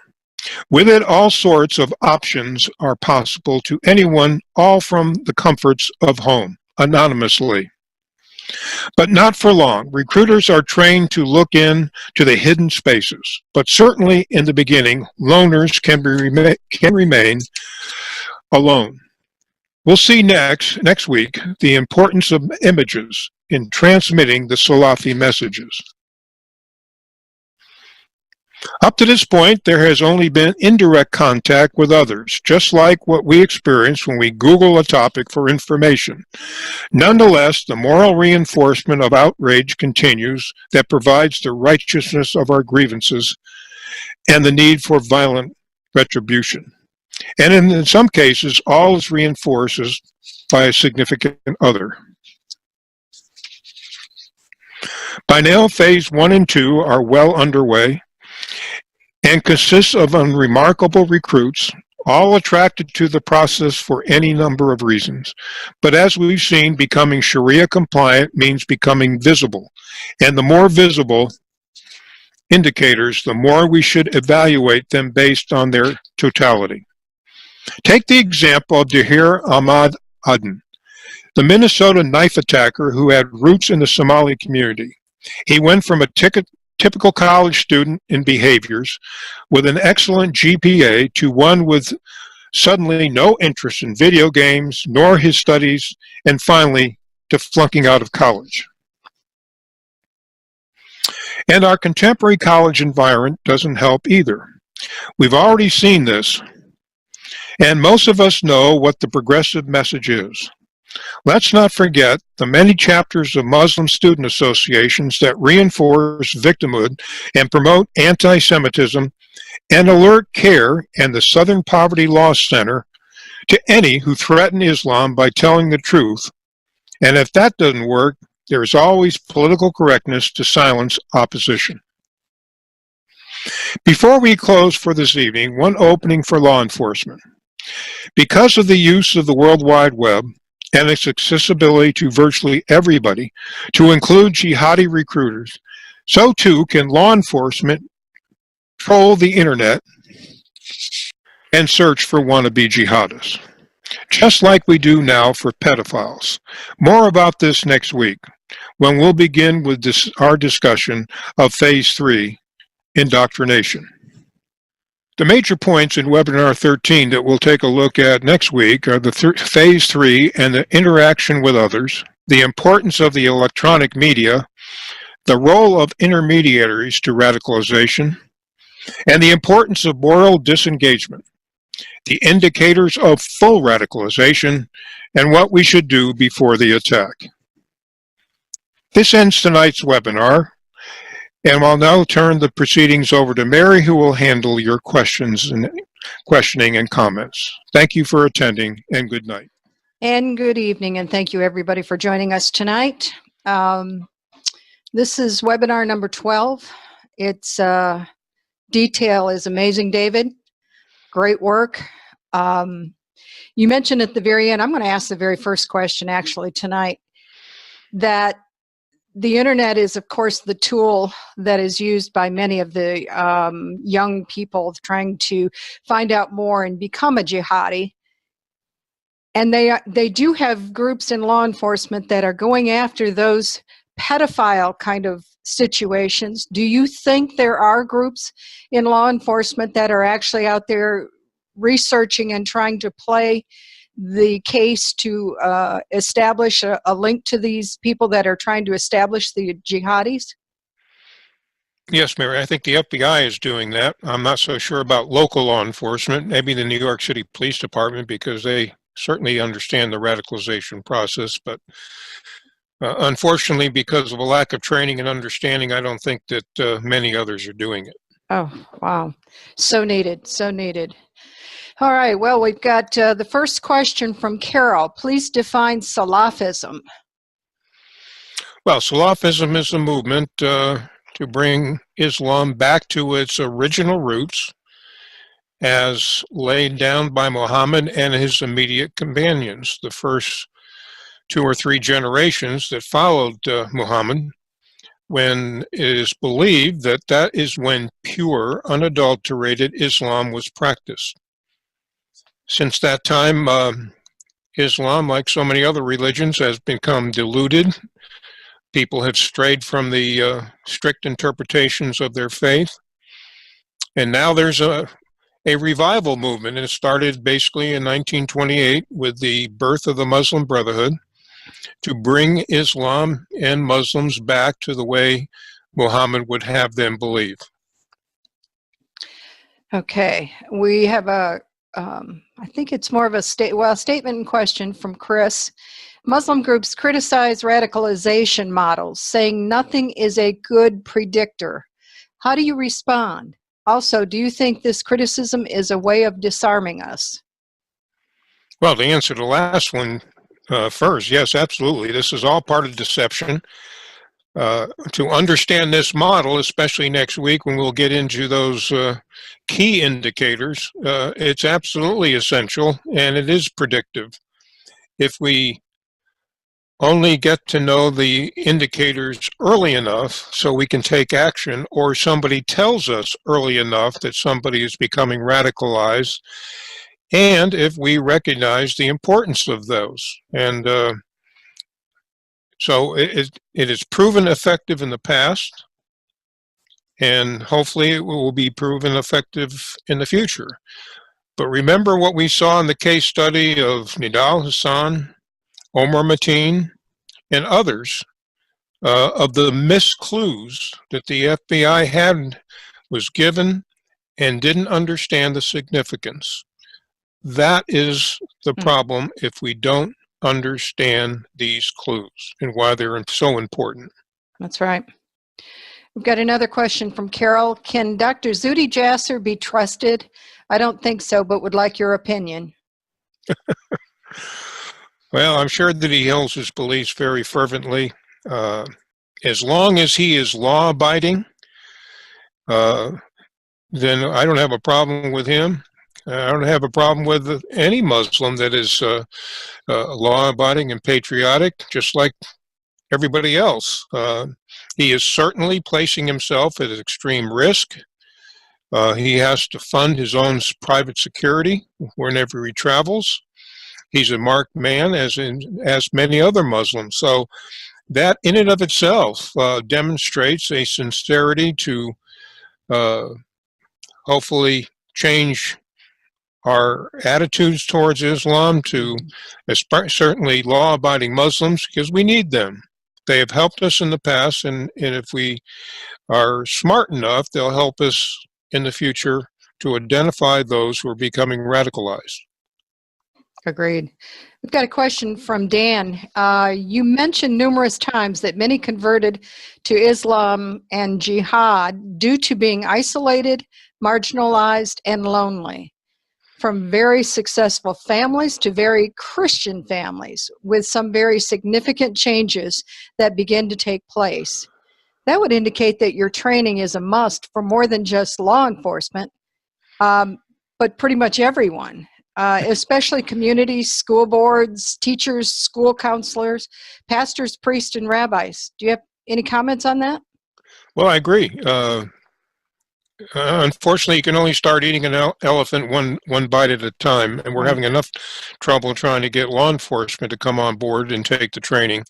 With it, all sorts of options are possible to anyone, all from the comforts of home, anonymously. But not for long. Recruiters are trained to look in to the hidden spaces, but certainly in the beginning, loners can remain alone. We'll see next week the importance of images in transmitting the Salafi messages. Up to this point, there has only been indirect contact with others, just like what we experience when we Google a topic for information. Nonetheless, the moral reinforcement of outrage continues that provides the righteousness of our grievances and the need for violent retribution. And in some cases, all is reinforced by a significant other. By now, phase 1 and 2 are well underway and consists of unremarkable recruits, all attracted to the process for any number of reasons. But as we've seen, becoming Sharia compliant means becoming visible. And the more visible indicators, the more we should evaluate them based on their totality. Take the example of Dahir Ahmad Aden, the Minnesota knife attacker who had roots in the Somali community. He went from a typical college student in behaviors with an excellent GPA to one with suddenly no interest in video games nor his studies, and finally to flunking out of college. And our contemporary college environment doesn't help either. We've already seen this, and most of us know what the progressive message is. Let's not forget the many chapters of Muslim student associations that reinforce victimhood and promote anti-Semitism, and alert CARE and the Southern Poverty Law Center to any who threaten Islam by telling the truth. And if that doesn't work, there is always political correctness to silence opposition. Before we close for this evening, one opening for law enforcement. Because of the use of the World Wide Web and its accessibility to virtually everybody, to include jihadi recruiters, so too can law enforcement troll the internet and search for wannabe jihadists, just like we do now for pedophiles. More about this next week, when we'll begin with our discussion of Phase 3, indoctrination. The major points in Webinar 13 that we'll take a look at next week are the Phase 3 and the interaction with others, the importance of the electronic media, the role of intermediaries to radicalization, and the importance of moral disengagement, the indicators of full radicalization, and what we should do before the attack. This ends tonight's webinar, and I'll now turn the proceedings over to Mary, who will handle your questions and questioning and comments. Thank you for attending, and good night. And good evening, and thank you everybody for joining us tonight. This is webinar number 12. Its detail is amazing, David. Great work. You mentioned at the very end, I'm going to ask the very first question actually tonight, that the internet is, of course, the tool that is used by many of the young people trying to find out more and become a jihadi. And they do have groups in law enforcement that are going after those pedophile kind of situations. Do you think there are groups in law enforcement that are actually out there researching and trying to play the case to establish a link to these people that are trying to establish the jihadis? Yes, Mary, I think the FBI is doing that. I'm not so sure about local law enforcement, maybe the New York City Police Department, because they certainly understand the radicalization process. But unfortunately, because of a lack of training and understanding, I don't think that many others are doing it. Oh, wow. So needed, so needed. All right, well, we've got the first question from Carol. Please define Salafism. Well, Salafism is a movement to bring Islam back to its original roots as laid down by Muhammad and his immediate companions, the first 2 or 3 generations that followed Muhammad, when it is believed that that is when pure, unadulterated Islam was practiced. Since that time, Islam, like so many other religions, has become diluted. People have strayed from the strict interpretations of their faith. And now there's a revival movement. It started basically in 1928 with the birth of the Muslim Brotherhood to bring Islam and Muslims back to the way Muhammad would have them believe. Okay, we have I think it's more of a statement and question from Chris. Muslim groups criticize radicalization models, saying nothing is a good predictor. How do you respond? Also, do you think this criticism is a way of disarming us? Well, to answer the last one first, yes, absolutely. This is all part of deception. To understand this model, especially next week when we'll get into those key indicators, it's absolutely essential, and it is predictive. If we only get to know the indicators early enough so we can take action, or somebody tells us early enough that somebody is becoming radicalized, and if we recognize the importance of those. And so it is proven effective in the past, and hopefully it will be proven effective in the future. But remember what we saw in the case study of Nidal Hassan, Omar Mateen, and others, of the missed clues that the FBI was given and didn't understand the significance. That is the problem if we don't understand these clues and why they're so important. That's right. We've got another question from Carol. Can Dr. Zuhdi Jasser be trusted? I don't think so, but would like your opinion. Well, I'm sure that he holds his beliefs very fervently. As long as he is law-abiding, then I don't have a problem with him. I don't have a problem with any Muslim that is law-abiding and patriotic, just like everybody else. He is certainly placing himself at extreme risk. He has to fund his own private security whenever he travels. He's a marked man, as many other Muslims. So that in and of itself demonstrates a sincerity to hopefully change our attitudes towards Islam, to certainly law-abiding Muslims, because we need them. They have helped us in the past, and if we are smart enough, they'll help us in the future to identify those who are becoming radicalized. Agreed. We've got a question from Dan. You mentioned numerous times that many converted to Islam and jihad due to being isolated, marginalized, and lonely. From very successful families to very Christian families, with some very significant changes that begin to take place. That would indicate that your training is a must for more than just law enforcement, but pretty much everyone, especially communities, school boards, teachers, school counselors, pastors, priests, and rabbis. Do you have Any comments on that? Well, I agree. Unfortunately, you can only start eating an elephant one bite at a time, and we're Right. having enough trouble trying to get law enforcement to come on board and take the training.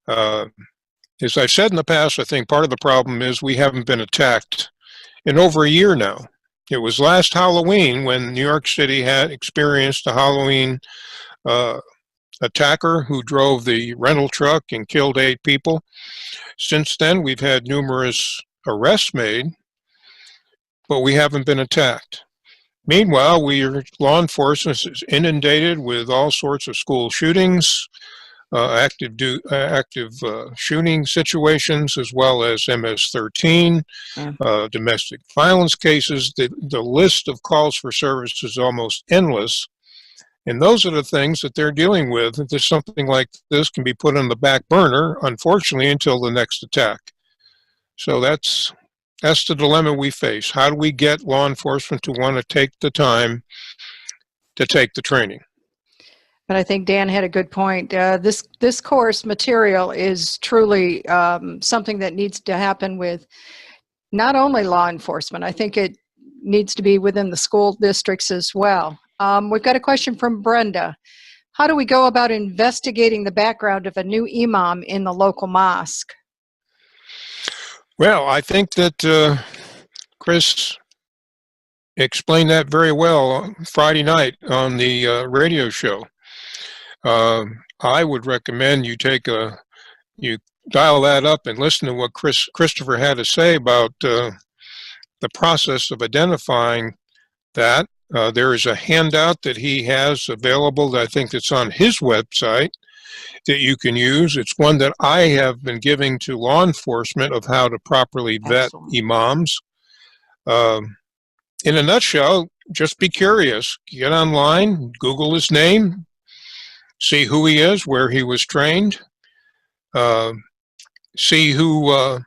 As I've said in the past, I think part of the problem is we haven't been attacked in over a year now. It was last Halloween when New York City had experienced a Halloween attacker who drove the rental truck and killed 8 people. Since then, we've had numerous arrests made, but we haven't been attacked. Meanwhile, law enforcement is inundated with all sorts of school shootings, active shooting situations, as well as MS-13, domestic violence cases. The list of calls for service is almost endless. And those are the things that they're dealing with. If something like this can be put on the back burner, unfortunately, until the next attack. So that's the dilemma we face. How do we get law enforcement to want to take the time to take the training? But I think Dan had a good point. This course material is truly something that needs to happen with not only law enforcement. I think it needs to be within the school districts as well. We've got a question from Brenda. How do we go about investigating the background of a new imam in the local mosque? Well, I think that Chris explained that very well Friday night on the radio show. I would recommend you you dial that up and listen to what Christopher had to say about the process of identifying that. There is a handout that he has available that I think it's on his website that you can use. It's one that I have been giving to law enforcement of how to properly vet imams. In a nutshell, just be curious. Get online, Google his name, see who he is, where he was trained, see who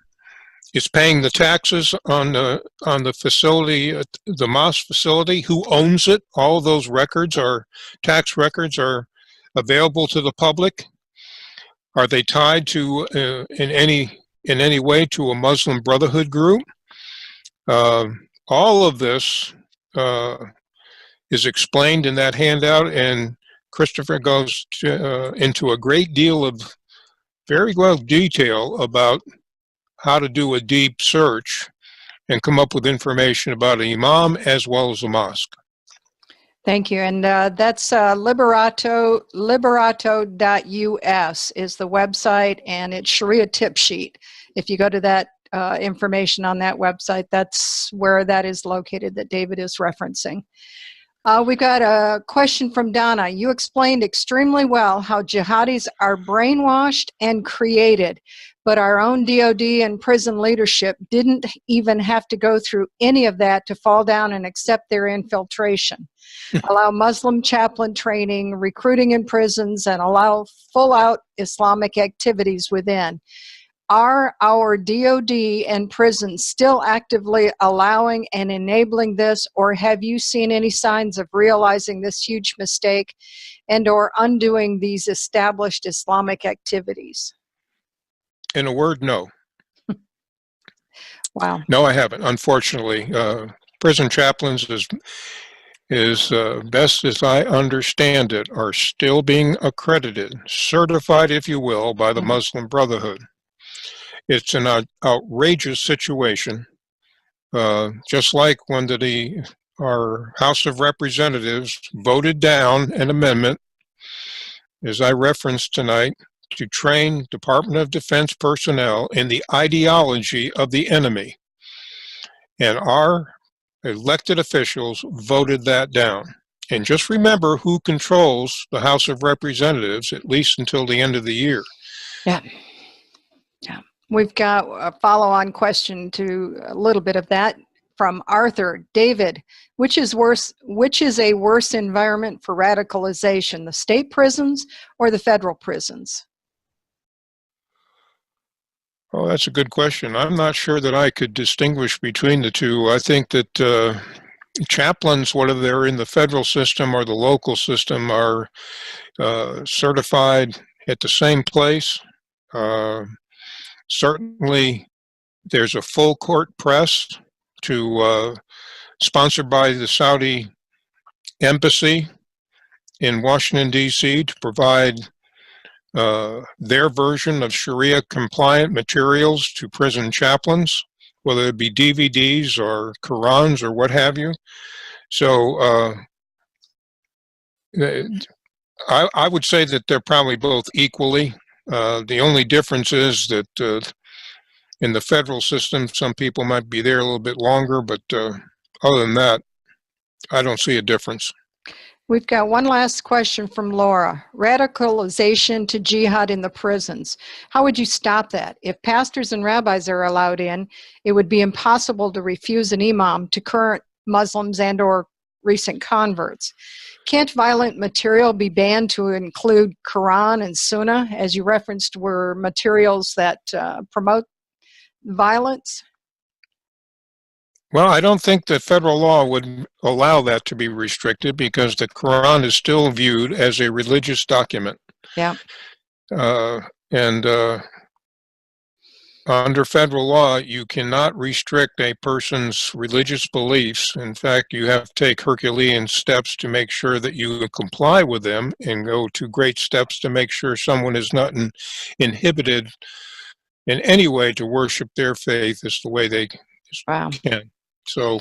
is paying the taxes on the facility, the mosque facility, who owns it. All of those records tax records are available to the public. Are they tied to in any way to a Muslim Brotherhood group? All of this is explained in that handout, and Christopher goes into a great deal of very well detail about how to do a deep search and come up with information about an imam as well as a mosque. Thank you. And that's liberato.us is the website, and it's Sharia tip sheet. If you go to that information on that website, that's where that is located that David is referencing. We've got a question from Donna. You explained extremely well how jihadis are brainwashed and created, but our own DOD and prison leadership didn't even have to go through any of that to fall down and accept their infiltration. Allow Muslim chaplain training, recruiting in prisons, and allow full-out Islamic activities within. Are our DOD and prisons still actively allowing and enabling this, or have you seen any signs of realizing this huge mistake and or undoing these established Islamic activities? In a word, no. Wow. No, I haven't. Unfortunately, prison chaplains, is best as I understand it, are still being accredited, certified, if you will, by the Muslim Brotherhood. It's an outrageous situation, just like when our House of Representatives voted down an amendment, as I referenced tonight, to train Department of Defense personnel in the ideology of the enemy. And our elected officials voted that down. And just remember who controls the House of Representatives, at least until the end of the year. Yeah. Yeah. We've got a follow-on question to a little bit of that from Arthur. David, which is a worse environment for radicalization, the state prisons or the federal prisons? Oh, that's a good question. I'm not sure that I could distinguish between the two. I think that chaplains, whether they're in the federal system or the local system, are certified at the same place. Certainly, there's a full court press sponsored by the Saudi embassy in Washington, D.C. to provide their version of Sharia compliant materials to prison chaplains, whether it be DVDs or Qurans or what have you. So I would say that they're probably both equally. The only difference is that in the federal system, some people might be there a little bit longer, but other than that, I don't see a difference. We've got one last question from Laura. Radicalization to jihad in the prisons. How would you stop that? If pastors and rabbis are allowed in, it would be impossible to refuse an imam to current Muslims and or recent converts. Can't violent material be banned to include Quran and Sunnah, as you referenced, were materials that promote violence? Well, I don't think that federal law would allow that to be restricted because the Quran is still viewed as a religious document. Yeah. And under federal law, you cannot restrict a person's religious beliefs. In fact, you have to take Herculean steps to make sure that you comply with them and go to great steps to make sure someone is not inhibited in any way to worship their faith as the way they can. So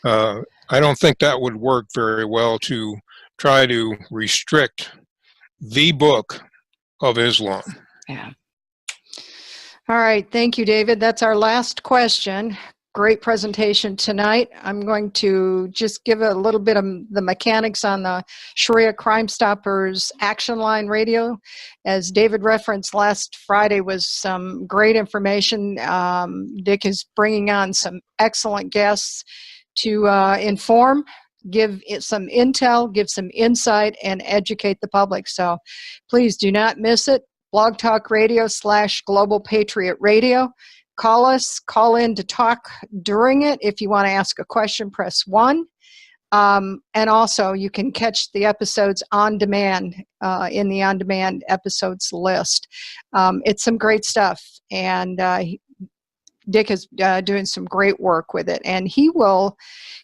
I don't think that would work very well to try to restrict the book of Islam. Yeah. All right. Thank you, David. That's our last question. Great presentation tonight. I'm going to just give a little bit of the mechanics on the Sharia Crime Stoppers Action Line Radio. As David referenced, last Friday was some great information. Dick is bringing on some excellent guests to inform, give it some intel, give some insight, and educate the public. So please do not miss it. Blog Talk Radio / Global Patriot Radio. Call in to talk during it. If you want to ask a question, press 1. And also, you can catch the episodes on demand in the on-demand episodes list. It's some great stuff, and Dick is doing some great work with it. And he will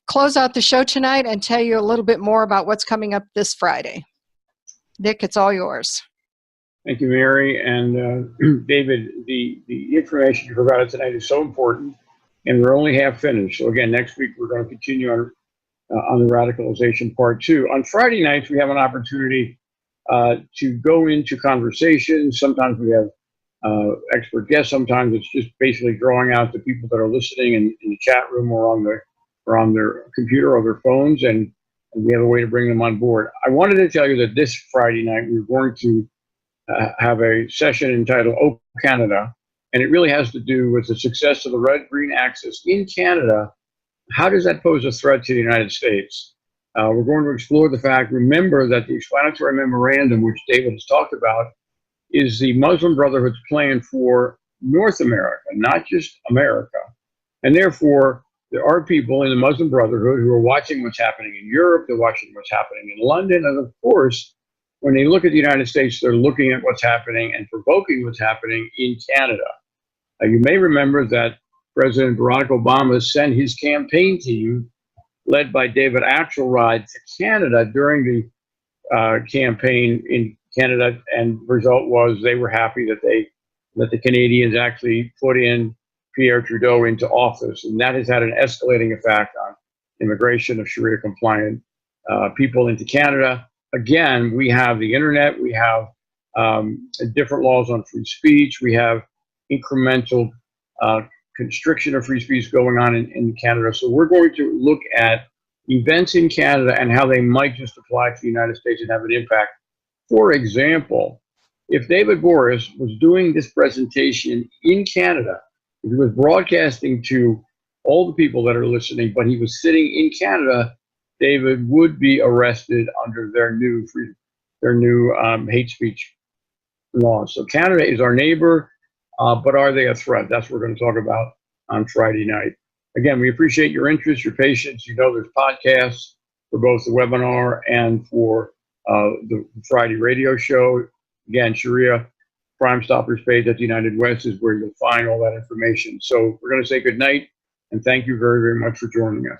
close out the show tonight and tell you a little bit more about what's coming up this Friday. Dick, it's all yours. Thank you, Mary. And David, the information you provided tonight is so important, and we're only half finished. So again, next week we're going to continue on the radicalization part 2. On Friday nights, we have an opportunity to go into conversations. Sometimes we have expert guests. Sometimes it's just basically drawing out the people that are listening in the chat room or on their computer or their phones, and we have a way to bring them on board. I wanted to tell you that this Friday night we're going to have a session entitled "Oh Canada," and it really has to do with the success of the red-green axis in Canada. How does that pose a threat to the United States? We're going to explore the fact, remember that the explanatory memorandum, which David has talked about, is the Muslim Brotherhood's plan for North America, not just America. And therefore, there are people in the Muslim Brotherhood who are watching what's happening in Europe, they're watching what's happening in London, and of course, when they look at the United States, they're looking at what's happening and provoking what's happening in Canada. You may remember that President Barack Obama sent his campaign team, led by David Axelrod, to Canada during the campaign in Canada, and the result was they were happy that the Canadians actually put in Pierre Trudeau into office, and that has had an escalating effect on immigration of Sharia compliant people into Canada. Again, we have the internet, we have different laws on free speech, we have incremental constriction of free speech going on in Canada. So we're going to look at events in Canada and how they might just apply to the United States and have an impact. For example, if David Boris was doing this presentation in Canada, if he was broadcasting to all the people that are listening, but he was sitting in Canada, David would be arrested under their new hate speech laws. So Canada is our neighbor, but are they a threat? That's what we're going to talk about on Friday night. Again, we appreciate your interest, your patience. You know, there's podcasts for both the webinar and for the Friday radio show. Again, Sharia Crime Stoppers page at the United West is where you'll find all that information. So we're going to say good night and thank you very, very much for joining us.